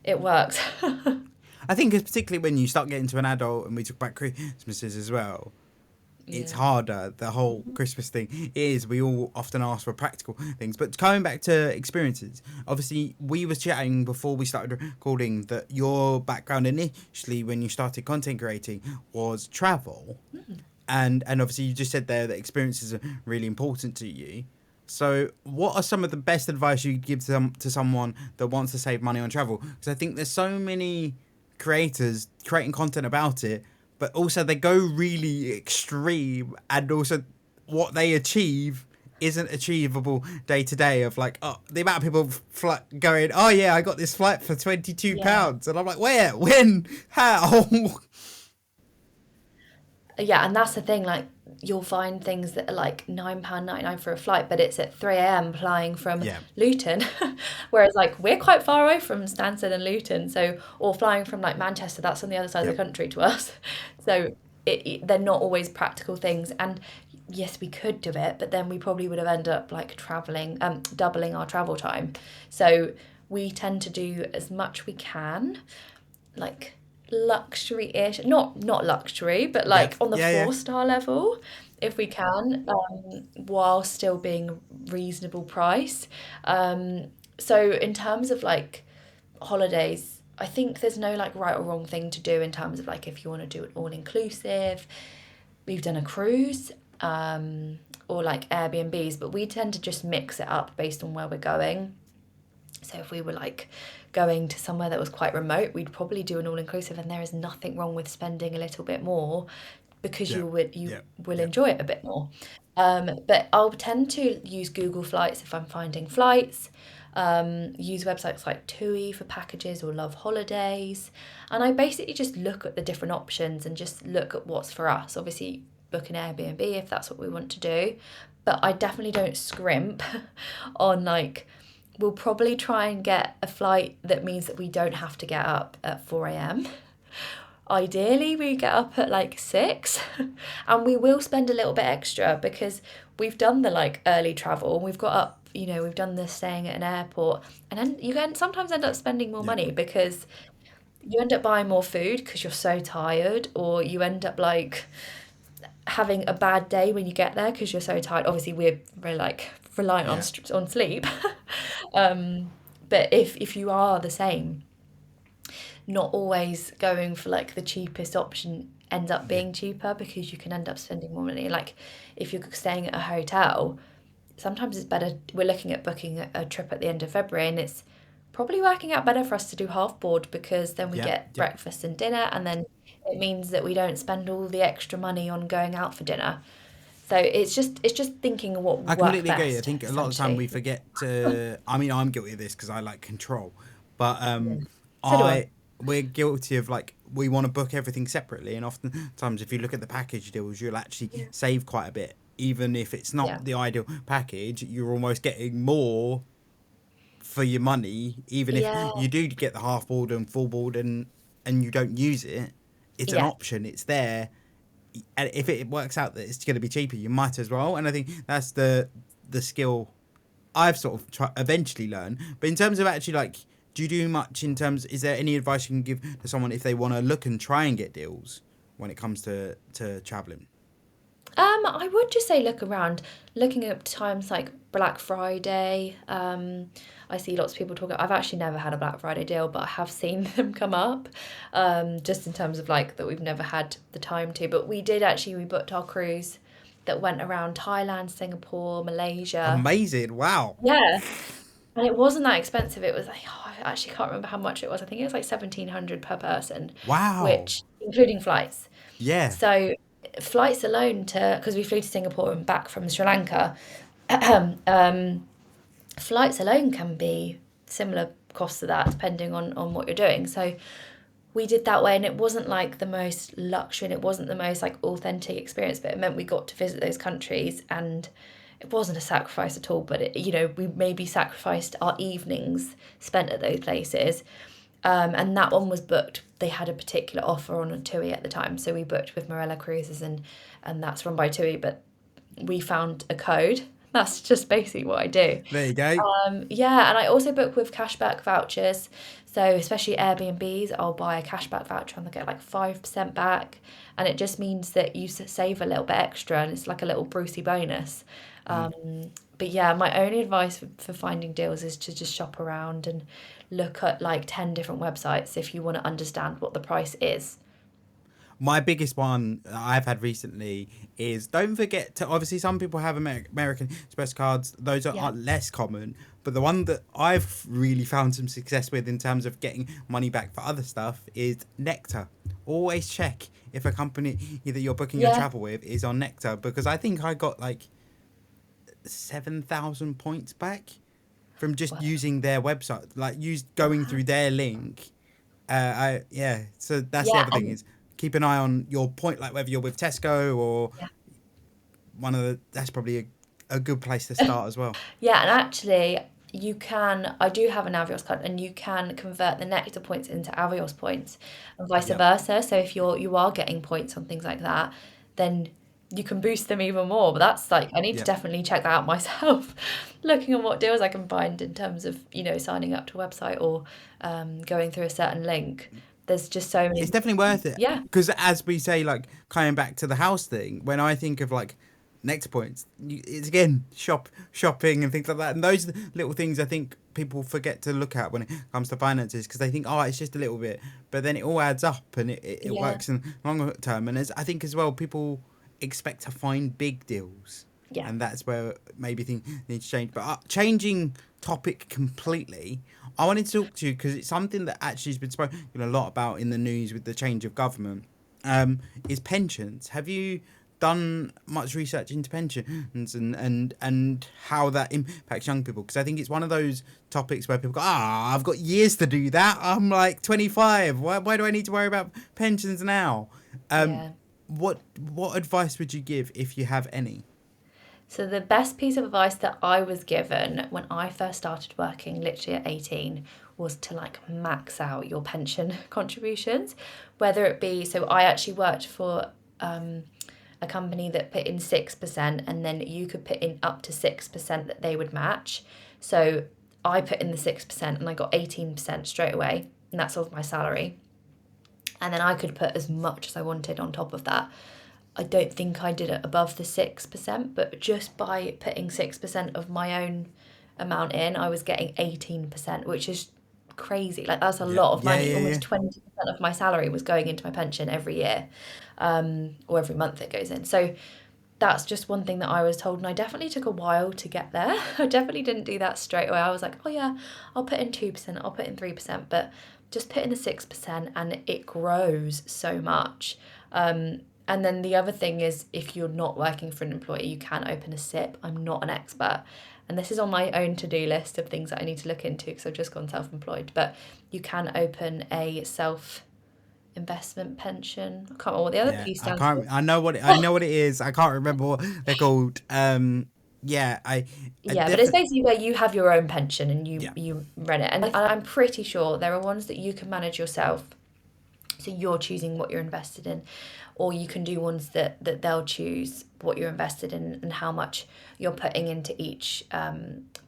it works. I think it's particularly when you start getting to an adult, and we talk about Christmases as well. It's Yeah. harder. The whole Christmas thing is we all often ask for practical things. But coming back to experiences, obviously we were chatting before we started recording that your background initially when you started content creating was travel, and obviously you just said there that experiences are really important to you. So, what are some of the best advice you could give to someone that wants to save money on travel? Because I think there's so many creators creating content about it, but also they go really extreme, and also what they achieve isn't achievable day to day. Of like, oh, the amount of people going, oh yeah, I got this flight for Yeah. £22, and I'm like, where, when, how? Yeah, and that's the thing, like you'll find things that are like £9.99 for a flight, but it's at 3 a.m. flying from Yeah, Luton. Whereas like we're quite far away from Stansted and Luton, so or flying from like Manchester, that's on the other side of the yep, country to us. So they're not always practical things. And yes, we could do it, but then we probably would have ended up like traveling, doubling our travel time. So we tend to do as much we can, like luxury-ish, not luxury, but like yep, on the yeah, yeah, four-star level if we can, while still being reasonable price. So in terms of like holidays, I think there's no like right or wrong thing to do in terms of like if you want to do it all inclusive. We've done a cruise, or like Airbnbs, but we tend to just mix it up based on where we're going. So if we were like going to somewhere that was quite remote, we'd probably do an all inclusive, and there is nothing wrong with spending a little bit more because yep, you yep, will yep, enjoy it a bit more. But I'll tend to use Google Flights if I'm finding flights. Use websites like TUI for packages or Love Holidays, and I basically just look at the different options and just look at what's for us. Obviously, book an Airbnb if that's what we want to do, but I definitely don't scrimp on like we'll probably try and get a flight that means that we don't have to get up at 4 a.m. Ideally, we get up at like 6, and we will spend a little bit extra because we've done the like early travel and we've got up, we've done the staying at an airport, and then you can sometimes end up spending more yep. money because you end up buying more food because you're so tired, or you end up like having a bad day when you get there because you're so tired. Obviously, we're like reliant on Yeah. on sleep. um, but if you are the same, not always going for like the cheapest option ends up Yeah. being cheaper because you can end up spending more money. Like if you're staying at a hotel, sometimes it's better. We're looking at booking a trip at the end of February, and it's probably working out better for us to do half board because then we Yeah. get Yeah. breakfast and dinner, and then it means that we don't spend all the extra money on going out for dinner. So it's just thinking of what I would work completely agree. I best, think a lot of the time essentially. we forget to. I mean, I'm guilty of this because I like control, but Yeah. So do I. I we're guilty of like we want to book everything separately, and oftentimes if you look at the package deals, you'll actually Yeah. save quite a bit. Even if it's Yeah. not the ideal package, you're almost getting more for your money. Even if Yeah. you do get the half board and full board, and you don't use it, it's an Yeah. option. It's there, and if it works out that it's going to be cheaper, you might as well. And I think that's the skill I've sort of eventually learned. But in terms of actually like, do you do much in terms? Is there any advice you can give to someone if they want to look and try and get deals when it comes to traveling? I would just say look around, looking at times like Black Friday. I see lots of people talking. I've actually never had a Black Friday deal, but I have seen them come up. Just in terms of like that we've never had the time to, but we did actually. We booked our cruise that went around Thailand, Singapore, Malaysia. Amazing! Wow! Yeah, and it wasn't that expensive. It was like, oh, I actually can't remember how much it was. I think it was like 1,700 per person, Wow! which including flights. Yeah. So flights alone to, because we flew to Singapore and back from Sri Lanka, flights alone can be similar cost to that depending on what you're doing. So we did that way, and it wasn't like the most luxury and it wasn't the most like authentic experience, but it meant we got to visit those countries, and it wasn't a sacrifice at all, but it, we maybe sacrificed our evenings spent at those places. And that one was booked. They had a particular offer on a TUI at the time, so we booked with Marella Cruises, and that's run by TUI. But we found a code. That's just basically what I do. There you go. Yeah, and I also book with cashback vouchers. So especially Airbnbs, I'll buy a cashback voucher and they'll get like 5% back, and it just means that you save a little bit extra, and it's like a little Brucey bonus. But yeah, my only advice for finding deals is to just shop around and look at like 10 different websites if you want to understand what the price is. My biggest one I've had recently is don't forget to obviously some people have American Express cards. Those are Yeah. less common. But the one that I've really found some success with in terms of getting money back for other stuff is Nectar. Always check if a company that you're booking your Yeah. travel with is on Nectar, because I think I got like 7,000 points back from just Wow. using their website, like going through their link. So that's the Yeah, other thing is keep an eye on your point, like whether you're with Tesco or yeah. that's probably a good place to start as well. Yeah, and actually, I do have an Avios card, and you can convert the Nectar points into Avios points and vice Yep. versa. So if you are getting points on things like that, then you can boost them even more. But that's like, I need to Yep. definitely check that out myself, looking at what deals I can find in terms of, signing up to a website or going through a certain link. There's just so many. It's definitely worth it. Yeah, Because as we say, like coming back to the house thing, when I think of like Nectar points, it's again shopping and things like that. And those are the little things I think people forget to look at when it comes to finances, because they think, oh, it's just a little bit. But then it all adds up, and it yeah, works in longer term. And I think as well, people expect to find big deals. yeah, And that's where maybe things need to change. But changing topic completely, I wanted to talk to you because it's something that actually has been spoken a lot about in the news with the change of government. Is pensions. Have you done much research into pensions and how that impacts young people? Because I think it's one of those topics where people go, I've got years to do that. I'm like 25. Why do I need to worry about pensions now? yeah. What advice would you give if you have any? So the best piece of advice that I was given when I first started working, literally at 18, was to like max out your pension contributions, whether it be, so I actually worked for a company that put in 6%, and then you could put in up to 6% that they would match. So I put in the 6% and I got 18% straight away, and that's of my salary. And then I could put as much as I wanted on top of that. I don't think I did it above the 6%, but just by putting 6% of my own amount in, I was getting 18%, which is crazy. Like, that's a lot of money. Yeah. Almost 20% of my salary was going into my pension every year, or every month it goes in. So that's just one thing that I was told, and I definitely took a while to get there. I definitely didn't do that straight away. I was like, oh yeah, I'll put in 2%, I'll put in 3%, but just put in the 6% and it grows so much. And then the other thing is, if you're not working for an employer, you can open a SIP. I'm not an expert, and this is on my own to-do list of things that I need to look into because I've just gone self-employed, but you can open a investment pension. I can't remember what the other Yeah, P I stands for. can't. I know what it is. I can't remember what they're called. Yeah, I Yeah, but it's definitely. basically where you have your own pension and you Yeah, you run it. And I'm pretty sure there are ones that you can manage yourself, so you're choosing what you're invested in, or you can do ones that they'll choose what you're invested in and how much you're putting into each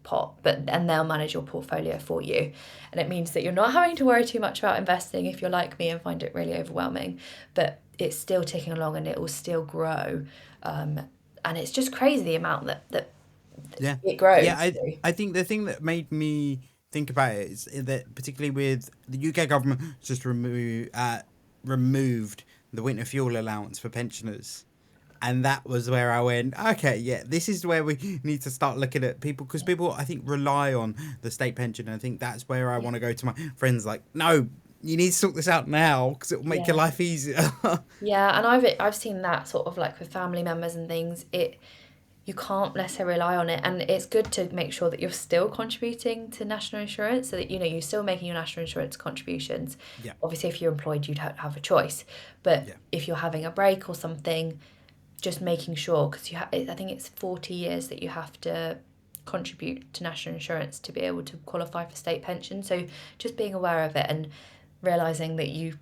pot, but and they'll manage your portfolio for you. And it means that you're not having to worry too much about investing if you're like me and find it really overwhelming, but it's still ticking along and it will still grow. um, and it's just crazy the amount that yeah, it yeah. grows. I think the thing that made me think about it is that particularly with the UK government just removed the winter fuel allowance for pensioners. And that was where I went, okay, yeah, this is where we need to start looking at people, because people, I think, rely on the state pension. And I think that's where I Yeah. want to go to my friends, like, no, you need to sort this out now because it will make your Yeah. life easier. Yeah, and I've seen that sort of like with family members and things. You can't necessarily rely on it, and it's good to make sure that you're still contributing to national insurance, so that you're still making your national insurance contributions. Yeah, Obviously, if you're employed, you don't have a choice, but yeah, if you're having a break or something, just making sure, because I think it's 40 years that you have to contribute to national insurance to be able to qualify for state pension. So just being aware of it and realizing that you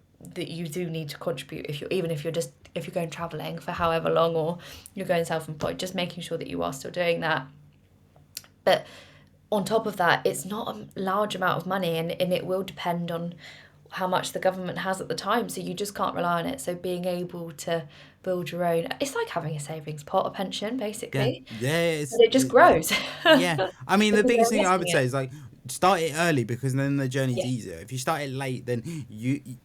do need to contribute, if you're even if you're going traveling for however long, or you're going self-employed, just making sure that you are still doing that. But on top of that, it's not a large amount of money, and it will depend on how much the government has at the time. So you just can't rely on it. So being able to build your own, it's like having a savings pot, a pension, yeah, basically. yeah. But it just Yeah. grows Yeah. I mean, the because biggest you're thing I would investing it. say is like start it early, because then the journey's Yeah, easier. If you start it late, then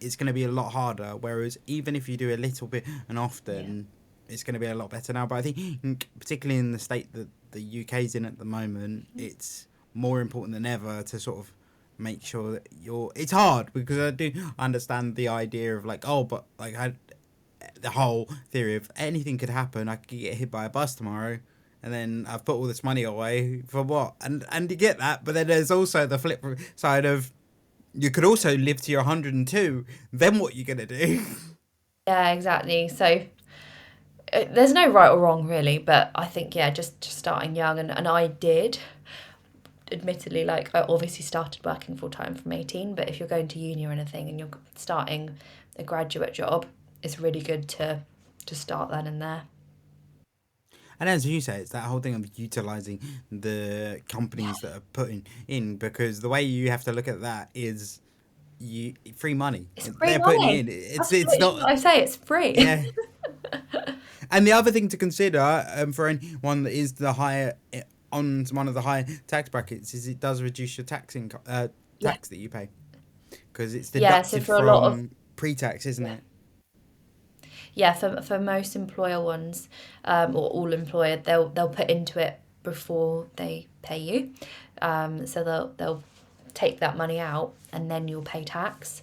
it's going to be a lot harder. Whereas even if you do a little bit and yeah, often, it's going to be a lot better now. But I think, particularly in the state that the UK's in at the moment, it's more important than ever to sort of make sure that you're. It's hard because I do understand the idea of like, oh, but like the whole theory of anything could happen. I could get hit by a bus tomorrow, and then I've put all this money away for what? And you get that, but then there's also the flip side of you could also live to your 102. Then what you gonna do? yeah, exactly. So there's no right or wrong really, but I think, yeah, just starting young, and I did, admittedly, like I obviously started working full time from 18, but if you're going to uni or anything and you're starting a graduate job, it's really good to start then and there. And as you say, it's that whole thing of utilizing the Yeah, companies that are putting in, because the way you have to look at that is you free money. it's free They're putting it money. in. That's It's literally not. what I say, it's free. Yeah. And the other thing to consider, for anyone that is the higher on one of the higher tax brackets, is it does reduce your Yeah. tax that you pay, because it's Yeah, so deducted for a lot of, from pre-tax, isn't yeah. it? Yeah, for most employer ones, or all employer, they'll put into it before they pay you. So they'll take that money out and then you'll pay tax.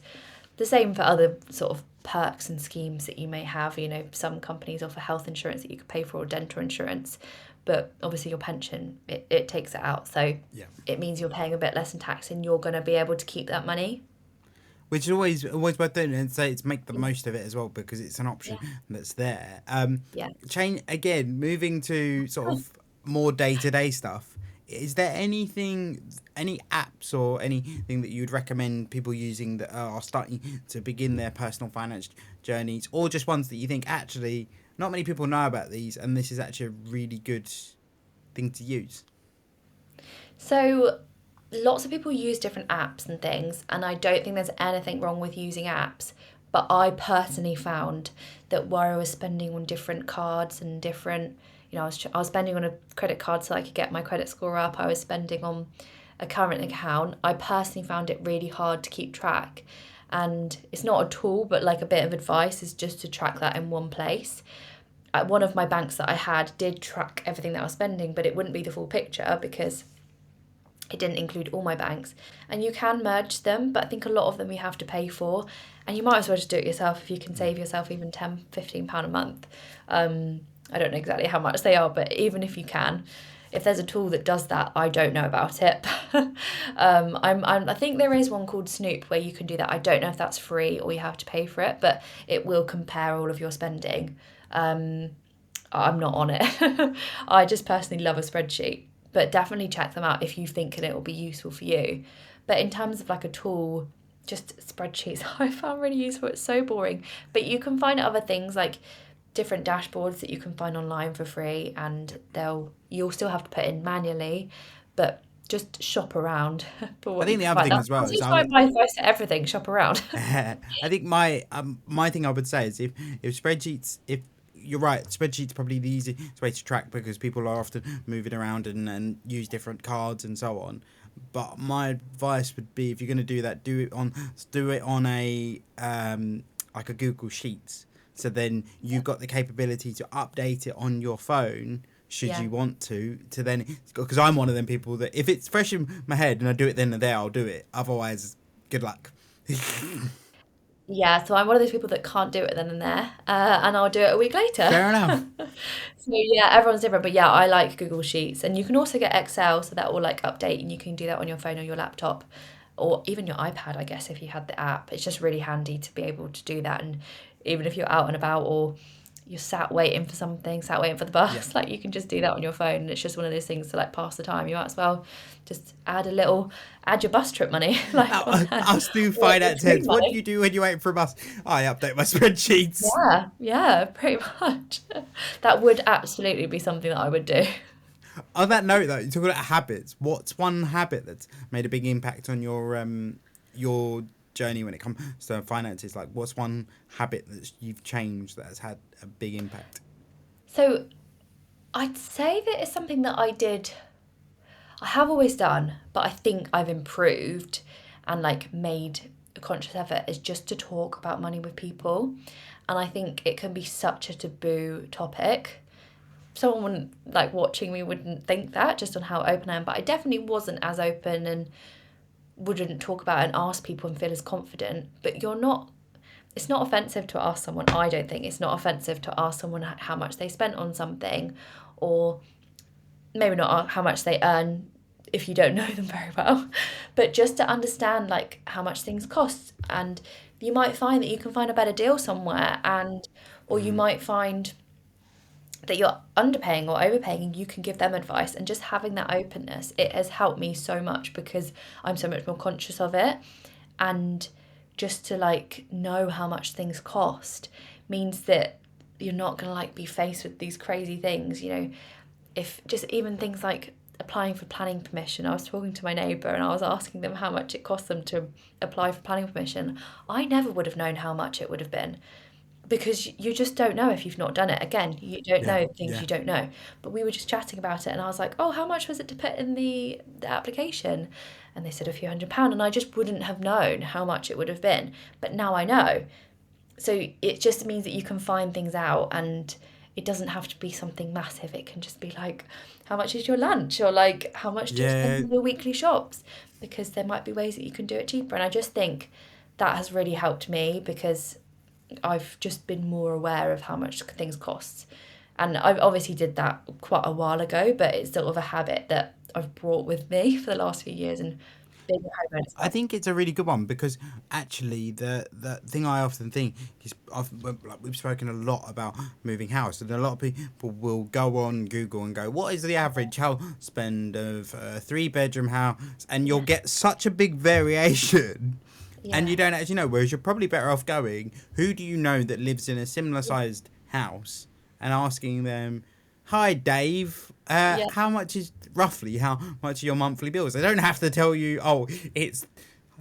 The same for other sort of perks and schemes that you may have. Some companies offer health insurance that you could pay for, or dental insurance, but obviously your pension, it takes it out. So Yeah. it means you're paying a bit less in tax and you're going to be able to keep that money. Which is always worth doing, and say it's make the most of it as well, because it's an option Yeah. that's there. Yeah. Change again, moving to sort of more day to day stuff. Is there any apps or anything that you'd recommend people using that are starting to begin their personal finance journeys, or just ones that you think actually not many people know about these, and this is actually a really good thing to use? So lots of people use different apps and things, and I don't think there's anything wrong with using apps. But I personally found that where I was spending on different cards and different, I was spending on a credit card so I could get my credit score up. I was spending on a current account. I personally found it really hard to keep track. And it's not a tool, but like a bit of advice is just to track that in one place. One of my banks that I had did track everything that I was spending, but it wouldn't be the full picture because it didn't include all my banks. And you can merge them, but I think a lot of them you have to pay for. And you might as well just do it yourself if you can Yeah. save yourself even £10, £15 a month. I don't know exactly how much they are, but even if you can, if there's a tool that does that, I don't know about it. I think there is one called Snoop where you can do that. I don't know if that's free or you have to pay for it, but it will compare all of your spending. Um, I'm not on it. I just personally love a spreadsheet, but definitely check them out if you think it will be useful for you. But in terms of like a tool, just spreadsheets I found really useful. It's so boring, but you can find other things like different dashboards that you can find online for free, and you'll still have to put in manually, but just shop around for I what you think the can other find. thing as well That's is just my advice to everything: shop around. I think my thing I would say is if spreadsheets, if you're right, spreadsheets probably the easiest way to track because people are often moving around and use different cards and so on. But my advice would be if you're going to do that, do it on a like a Google Sheets. So then you've got the capability to update it on your phone should Yeah. you want to then, because I'm one of them people that if it's fresh in my head and I do it then and there, I'll do it. Otherwise, good luck. Yeah, so I'm one of those people that can't do it then and there, and I'll do it a week later. Fair enough. So yeah, everyone's different, but yeah, I like Google Sheets, and you can also get Excel, so that will like update, and you can do that on your phone or your laptop, or even your iPad, I guess, if you had the app. It's just really handy to be able to do that, and even if you're out and about or you're sat waiting for something, sat waiting for the Yeah. bus, like you can just do that on your phone, and it's just one of those things to like pass the time. You might as well just add your bus trip money, like on there, I'll do or your finance train heads. What do money. you do when you wait for a bus? I update my spreadsheets. Yeah, yeah, pretty much. That would absolutely be something that I would do. On that note, though, you're talking about habits. What's one habit that's made a big impact on your journey when it comes to finances? Like, what's one habit that you've changed that has had a big impact? So I'd say that it's something that I have always done, but I think I've improved and like made a conscious effort is just to talk about money with people. And I think it can be such a taboo topic. Someone wouldn't like watching me wouldn't think that just on how open I am, but I definitely wasn't as open and wouldn't talk about it and ask people and feel as confident. But it's not offensive to ask someone, I don't think it's not offensive to ask someone how much they spent on something, or maybe not how much they earn if you don't know them very well, but just to understand like how much things cost. And you might find that you can find a better deal somewhere, and or you might find that you're underpaying or overpaying, and you can give them advice. And just having that openness, it has helped me so much because I'm so much more conscious of it. And just to like know how much things cost means that you're not going to like be faced with these crazy things, if just even things like applying for planning permission. I was talking to my neighbour and I was asking them how much it cost them to apply for planning permission. I never would have known how much it would have been, because you just don't know if you've not done it. Again, you don't Yeah, know things yeah. you don't know. But we were just chatting about it, and I was like, "Oh, how much was it to put in the application?" And they said a few £100, and I just wouldn't have known how much it would have been. But now I know. So it just means that you can find things out, and it doesn't have to be something massive. It can just be like, how much is your lunch, or like how much do you spend Yeah, on your weekly shops? Because there might be ways that you can do it cheaper. And I just think that has really helped me because I've just been more aware of how much things cost. And I obviously did that quite a while ago, but it's sort of a habit that I've brought with me for the last few years, and being a home owner as I well. think it's a really good one because actually the thing I often think is like we've spoken a lot about moving house, and a lot of people will go on Google and go, what is the average house spend of a 3 bedroom house, and you'll Yeah, get such a big variation. And yeah, you don't actually know, whereas you're probably better off going, who do you know that lives in a similar yeah, sized house, and asking them, hi Dave, yeah, how much are your monthly bills? They don't have to tell you, oh, it's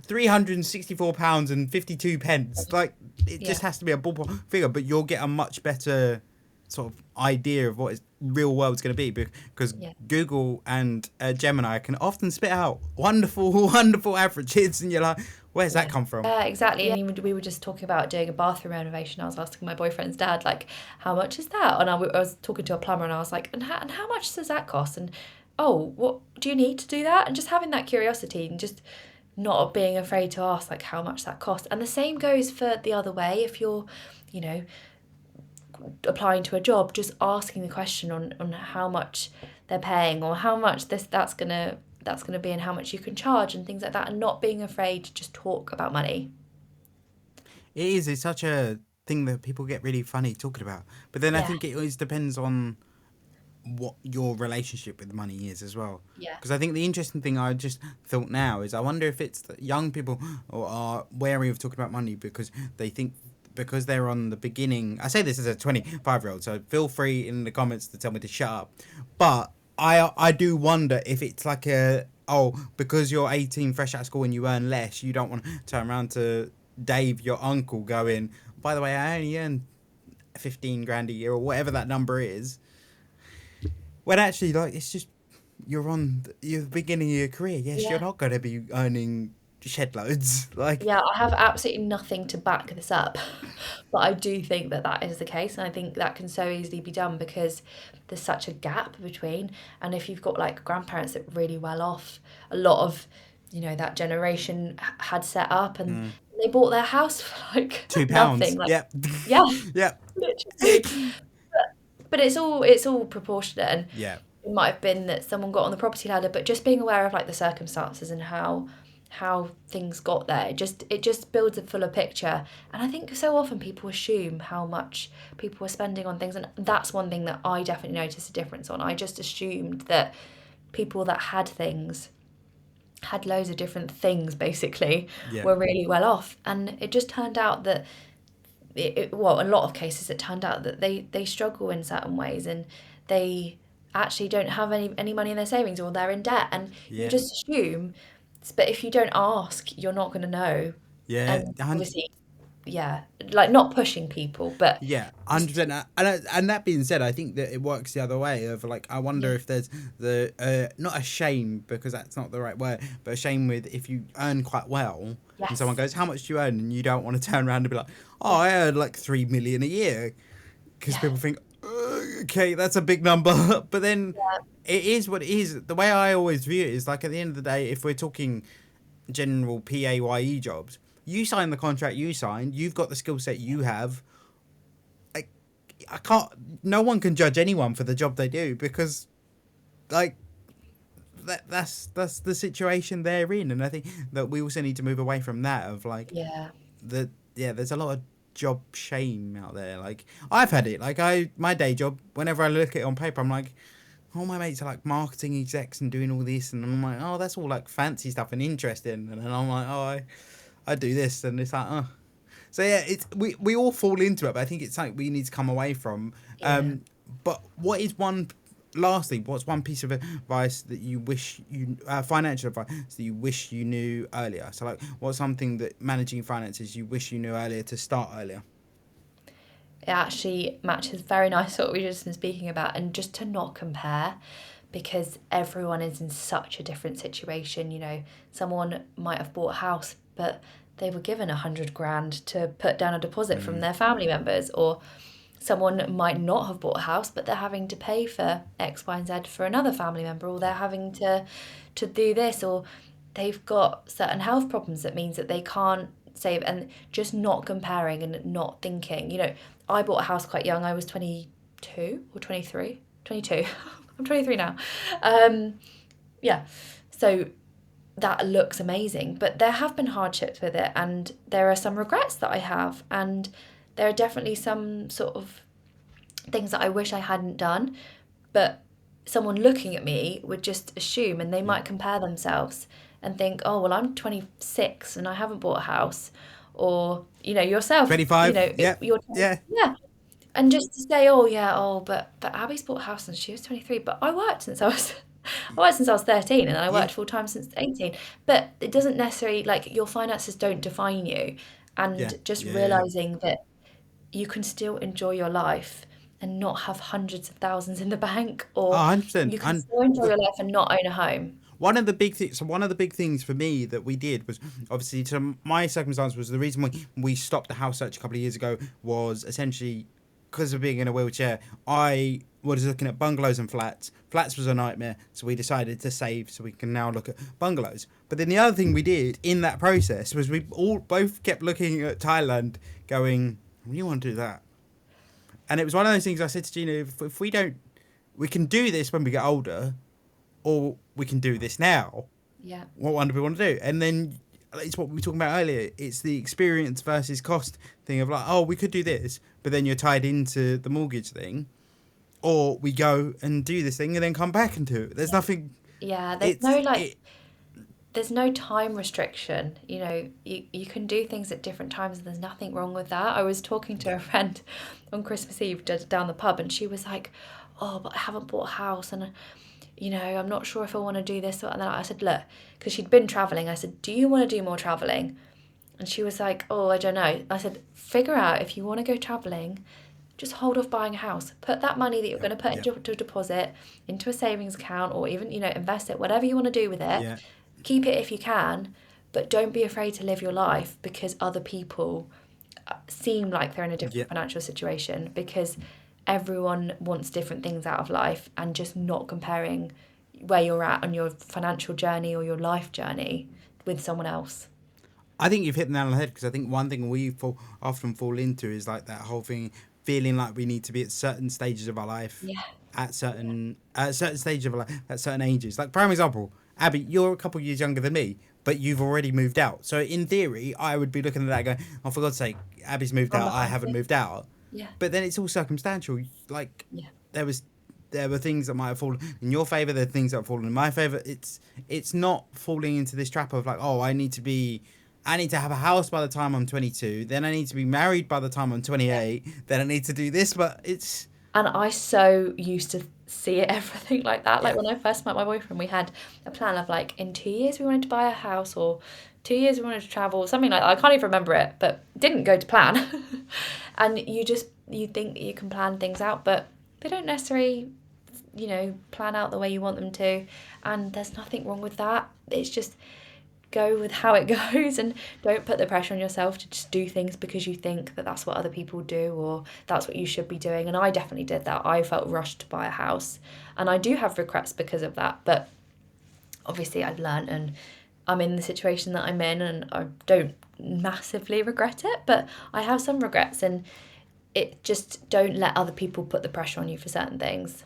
£364 and 52 pence. Like, it yeah, just has to be a ballpark figure, but you'll get a much better sort of idea of what is real world's going to be, because yeah. Google and Gemini can often spit out wonderful wonderful averages, and you're like, where's that Yeah. come from? Yeah, exactly. And even we were just talking about doing a bathroom renovation. I was asking my boyfriend's dad, like, how much is that? And I was talking to a plumber, and I was like, and how much does that cost? And oh, what do you need to do that? And just having that curiosity and just not being afraid to ask, like, how much that cost. And the same goes for the other way. If you're, you know, applying to a job, just asking the question on how much they're paying, or how much that's gonna be, and how much you can charge, and things like that, and not being afraid to just talk about money. It is. It's such a thing that people get really funny talking about. But then I Yeah, think it always depends on what your relationship with money is as well. yeah, Because I think the interesting thing I just thought now is I wonder if it's that young people are wary of talking about money because they think because they're on the beginning. I say this as a 25-year-old, so feel free in the comments to tell me to shut up. But I do wonder if it's like a because you're 18 fresh out of school and you earn less, you don't want to turn around to Dave, your uncle, going, by the way, I only earn 15 grand a year or whatever that number is. When actually, like, it's just you're the beginning of your career. Yes, you're yeah. not going to be earning shed loads. Like, Yeah, I have absolutely nothing to back this up, but I do think that that is the case, and I think that can so easily be done because there's such a gap between, and if you've got like grandparents that are really well off, a lot of, that generation had set up, and they bought their house for like £2. nothing, like, Yep. yeah, Yep. literally. But it's all proportionate, and Yeah. it might have been that someone got on the property ladder, but just being aware of like the circumstances and how things got there, it just builds a fuller picture. And I think so often people assume how much people are spending on things, and that's one thing that I definitely noticed a difference on. I just assumed that people that had things, had loads of different things basically, Yeah. were really well off, and it just turned out that well, a lot of cases it turned out that they struggle in certain ways, and they actually don't have any money in their savings, or they're in debt, and you Yeah. just assume, but if you don't ask, you're not going to know. Yeah. And obviously, yeah, like not pushing people, but Yeah, just 100%. And that being said, I think that it works the other way. Of like, I wonder yeah, if there's the not a shame because that's not the right word, but a shame with if you earn quite well and someone yes, goes, "How much do you earn?" and you don't want to turn around and be like, "Oh, yeah, I earn like 3 million a year," because yeah, people think, "Okay, that's a big number," but then yeah, it is what it is. The way I always view it is like at the end of the day, if we're talking general PAYE jobs, you sign the contract you signed, you've got the skill set you have. I can't. No one can judge anyone for the job they do because, like, that's the situation they're in, and I think that we also need to move away from that of like yeah, the yeah. There's a lot of job shame out there. Like I've had it. Like my day job. Whenever I look at it on paper, I'm like, all my mates are like marketing execs and doing all this, and I'm like, oh, that's all like fancy stuff and interesting, and then I'm like, oh, I do this, and it's like, oh. So yeah, it's we all fall into it, but I think it's something we need to come away from. yeah. But what is one? Lastly, what's one piece of advice that you wish you financial advice that you wish you knew earlier? So like, what's something that managing finances you wish you knew earlier to start earlier? It actually matches very nice what we just been speaking about, and just to not compare, because everyone is in such a different situation. Someone might have bought a house, but they were given 100 grand to put down a deposit from Mm, their family members, or someone might not have bought a house, but they're having to pay for X, Y, and Z for another family member, or they're having to do this, or they've got certain health problems that means that they can't save, and just not comparing and not thinking. I bought a house quite young. I was 22 or 23. 22. I'm 23 now. Yeah. So that looks amazing, but there have been hardships with it, and there are some regrets that I have, and there are definitely some sort of things that I wish I hadn't done, but someone looking at me would just assume, and they yeah. might compare themselves and think, oh, well, I'm 26 and I haven't bought a house, or yourself, 25. Yeah. you're, Yeah. yeah, and just to say, oh yeah, oh, but Abby's bought a house and she was 23, but I worked since I was 13, and I Yeah. worked full time since 18. But it doesn't necessarily, like, your finances don't define you, Yeah. and just Yeah. Yeah. realizing that you can still enjoy your life and not have hundreds of thousands in the bank, Oh, or 100%. you can And still enjoy your life and not own a home. one of the big things, so one of the big things for me that we did was obviously, so my circumstance was the reason why we stopped the house search a couple of years ago was essentially because of being in a wheelchair. I was looking at bungalows and flats. Flats was a nightmare, so we decided to save so we can now look at bungalows. But then the other thing we did in that process was we all both kept looking at Thailand, going, "We want to do that." And it was one of those things I said to Gina, if we don't, we can do this when we get older, or we can do this now. Yeah. What one do we want to do? And then it's what we were talking about earlier. It's the experience versus cost thing of like, oh, we could do this, but then you're tied into the mortgage thing. Or we go and do this thing and then come back and do it. There's nothing. Yeah, It's it, there's no time restriction. You can do things at different times and there's nothing wrong with that. I was talking to a friend on Christmas Eve down the pub and she was like, oh, but I haven't bought a house and, I'm not sure if I want to do this. And then I said, look, because she'd been traveling, I said, do you want to do more traveling? And she was like, oh, I don't know. I said, figure out if you want to go traveling, just hold off buying a house. Put that money that you're going to put into a deposit into a savings account or even, invest it, whatever you want to do with it. yeah. Keep it if you can, but don't be afraid to live your life because other people seem like they're in a Yeah. different financial situation because everyone wants different things out of life and just not comparing where you're at on your financial journey or your life journey with someone else. I think you've hit the nail on the head because I think one thing often fall into is like that whole thing, feeling like we need to be at certain stages of our life, Yeah. at certain stages of our life, at certain ages. Like prime example, Abby, you're a couple of years younger than me, but you've already moved out. So in theory, I would be looking at that going, oh, for God's sake, Abby's moved I'm out, I behind haven't you. moved out. Yeah. But then it's all circumstantial. Like Yeah. there were things that might have fallen in your favour, there are things that have fallen in my favour. It's not falling into this trap of like, oh, I need to have a house by the time I'm 22, then I need to be married by the time I'm 28, then I need to do this, but it's And I so used to see it everything like that. Like yeah. when I first met my boyfriend, we had a plan of like in 2 years we wanted to buy a house or 2 years we wanted to travel, something like that. I can't even remember it, but it didn't go to plan. And you think that you can plan things out, but they don't necessarily, plan out the way you want them to. And there's nothing wrong with that. It's just go with how it goes and don't put the pressure on yourself to just do things because you think that that's what other people do or that's what you should be doing. And I definitely did that. I felt rushed to buy a house and I do have regrets because of that, but obviously I've learned and I'm in the situation that I'm in and I don't massively regret it, but I have some regrets and it just don't let other people put the pressure on you for certain things.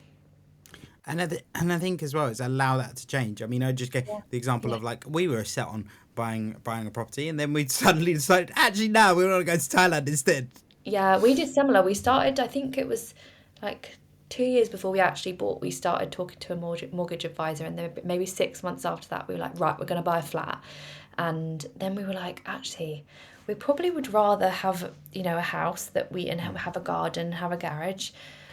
And I think as well, it's allow that to change. I mean, I just gave Yeah. the example Yeah. of like we were set on buying a property, and then we suddenly decided actually no, we want to go to Thailand instead. Yeah, we did similar. We started, I think it was like 2 years before we actually bought, we started talking to a mortgage advisor, and then maybe 6 months after that, we were like, right, we're going to buy a flat. And then we were like, actually, we probably would rather have, a house that we and have a garden, have a garage.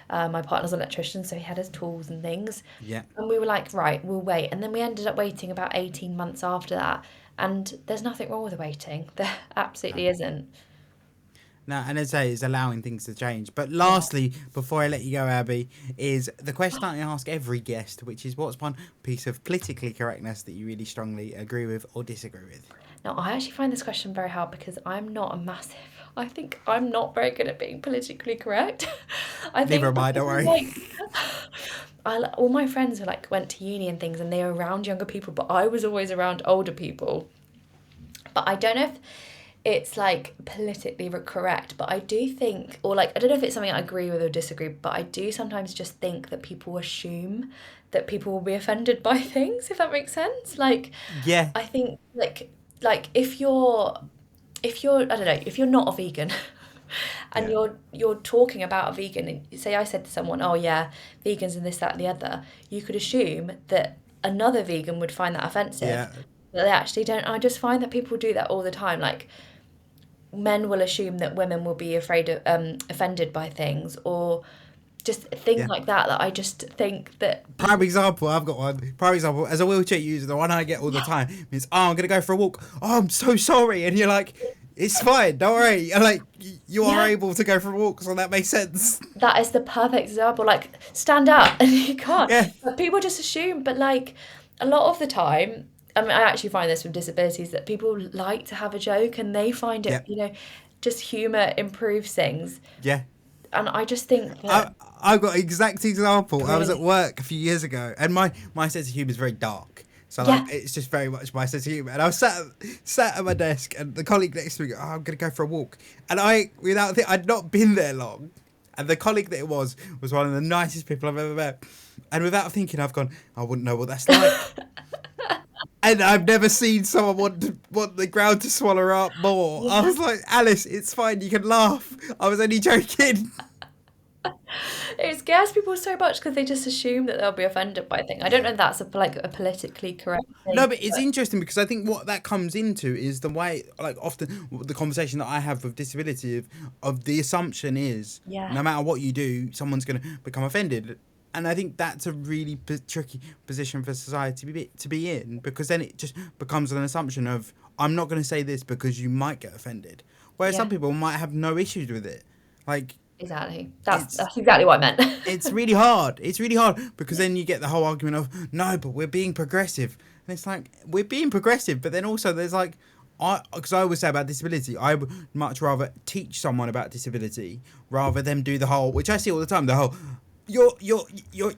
My partner's an electrician, so he had his tools and things. Yeah. And we were like, right, we'll wait. And then we ended up waiting about 18 months after that. And there's nothing wrong with waiting. There absolutely isn't. No, and as I say, it's allowing things to change. But Yeah. lastly, before I let you go, Abby, is the question I ask every guest, which is what's one piece of politically correctness that you really strongly agree with or disagree with? Now, I actually find this question very hard because I think I'm not very good at being politically correct. I think Neither am I, don't worry. like, all my friends went to uni and things and they were around younger people, but I was always around older people. But I don't know if it's like politically correct, but I do think, or like, I don't know if it's something I agree with or disagree, but I do sometimes just think that people assume that people will be offended by things, if that makes sense. Like, Yeah. I think like if you're I don't know, if you're not a vegan and Yeah. you're talking about a vegan and say I said to someone, oh yeah, vegans and this, that, and the other, you could assume that another vegan would find that offensive. Yeah. But they actually don't. I just find that people do that all the time. Like men will assume that women will be afraid of offended by things or just things Yeah. like that I just think that Prime example, I've got one. Prime example, as a wheelchair user, the one I get all the time is, oh, I'm going to go for a walk. Oh, I'm so sorry. And you're like, it's fine, don't worry. And like, you are Yeah. able to go for a walk, so that makes sense. that is the perfect example. Like, stand up and you can't. Yeah. But people just assume. But like, a lot of the time, I mean, I actually find this with disabilities that people like to have a joke and they find it, Yeah. just humour improves things. Yeah. And I just think that, I've got an exact example. I was at Brilliant. work a few years ago, and my sense of humour is very dark. So Yeah. like, it's just very much my sense of humour. And I was sat at my desk, and the colleague next to me, go, oh, I'm going to go for a walk. And I'd not been there long. And the colleague that it was one of the nicest people I've ever met. And without thinking, I've gone, I wouldn't know what that's like. And I've never seen someone want the ground to swallow her up more. I was like, Alice, it's fine, you can laugh. I was only joking. It scares people so much because they just assume that they'll be offended by things. I don't know if that's a politically correct No, thing, but it's but interesting because I think what that comes into is the way, like often the conversation that I have with disability of the assumption is yeah, no matter what you do, someone's going to become offended. And I think that's a really tricky position for society to be in, because then it just becomes an assumption of I'm not going to say this because you might get offended. Whereas yeah, some people might have no issues with it. Like exactly. That's it's that's exactly what I meant. it's really hard. It's really hard because then you get the whole argument of no, but we're being progressive, and it's like we're being progressive, but then also there's like, because I always say about disability, I would much rather teach someone about disability rather than do the whole, which I see all the time, the whole, you're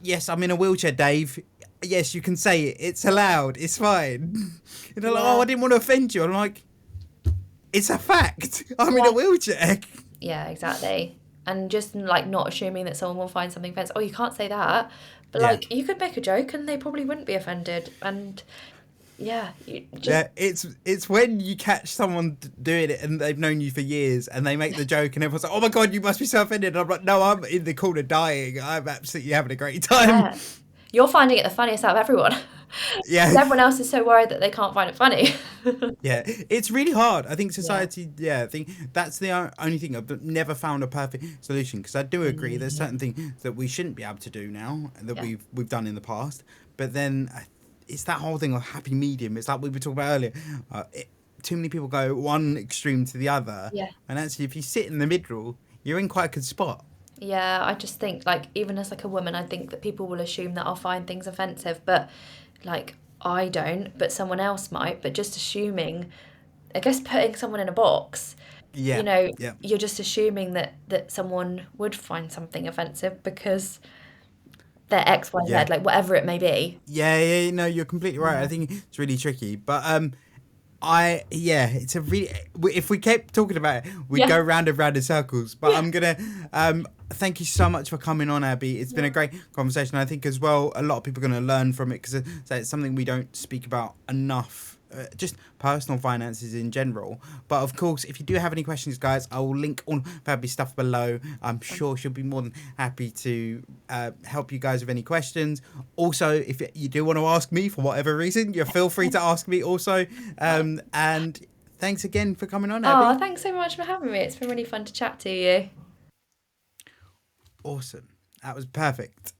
yes, I'm in a wheelchair, Dave. Yes, you can say it. It's allowed. It's fine. And they're like, oh, Yeah, I didn't want to offend you. I'm like, it's a fact. I'm in a yeah, wheelchair. yeah, exactly. And just like not assuming that someone will find something offensive. Oh, you can't say that. But Yeah. like you could make a joke and they probably wouldn't be offended. And yeah, you just Yeah, it's when you catch someone doing it and they've known you for years and they make the joke and everyone's like, "Oh my god, you must be so offended." And I'm like, "No, I'm in the corner dying. I'm absolutely having a great time." yeah. You're finding it the funniest out of everyone. Yeah, Because everyone else is so worried that they can't find it funny. yeah, it's really hard. I think Yeah. society. Yeah, I think that's the only thing. I've never found a perfect solution, because I do agree there's Mm, certain things that we shouldn't be able to do now that yeah. we've done in the past. But then it's that whole thing of happy medium. It's like we were talking about earlier. Too many people go one extreme to the other, Yeah. and actually, if you sit in the middle, you're in quite a good spot. Yeah, I just think like even as like a woman, I think that people will assume that I'll find things offensive, but like I don't, but someone else might, but just assuming, I guess putting someone in a box, you Yeah, know, yeah, you're just assuming that someone would find something offensive because they're X, Y, yeah. Z, like whatever it may be. Yeah, no, you're completely right. I Yeah. think it's really tricky, but it's a really. If we kept talking about it, we'd Yeah. go round and round in circles. But Yeah. I'm gonna thank you so much for coming on, Abby. It's been a Yeah. great conversation. I think as well, a lot of people are gonna learn from it, because it's something we don't speak about enough. Just personal finances in general. But of course, if you do have any questions, guys, I will link all of Abby's stuff below. I'm sure she'll be more than happy to help you guys with any questions. Also, if you do want to ask me for whatever reason, you feel free to ask me also. And thanks again for coming on, Oh, Abby. thanks so much for having me. It's been really fun to chat to you. Awesome. That was perfect.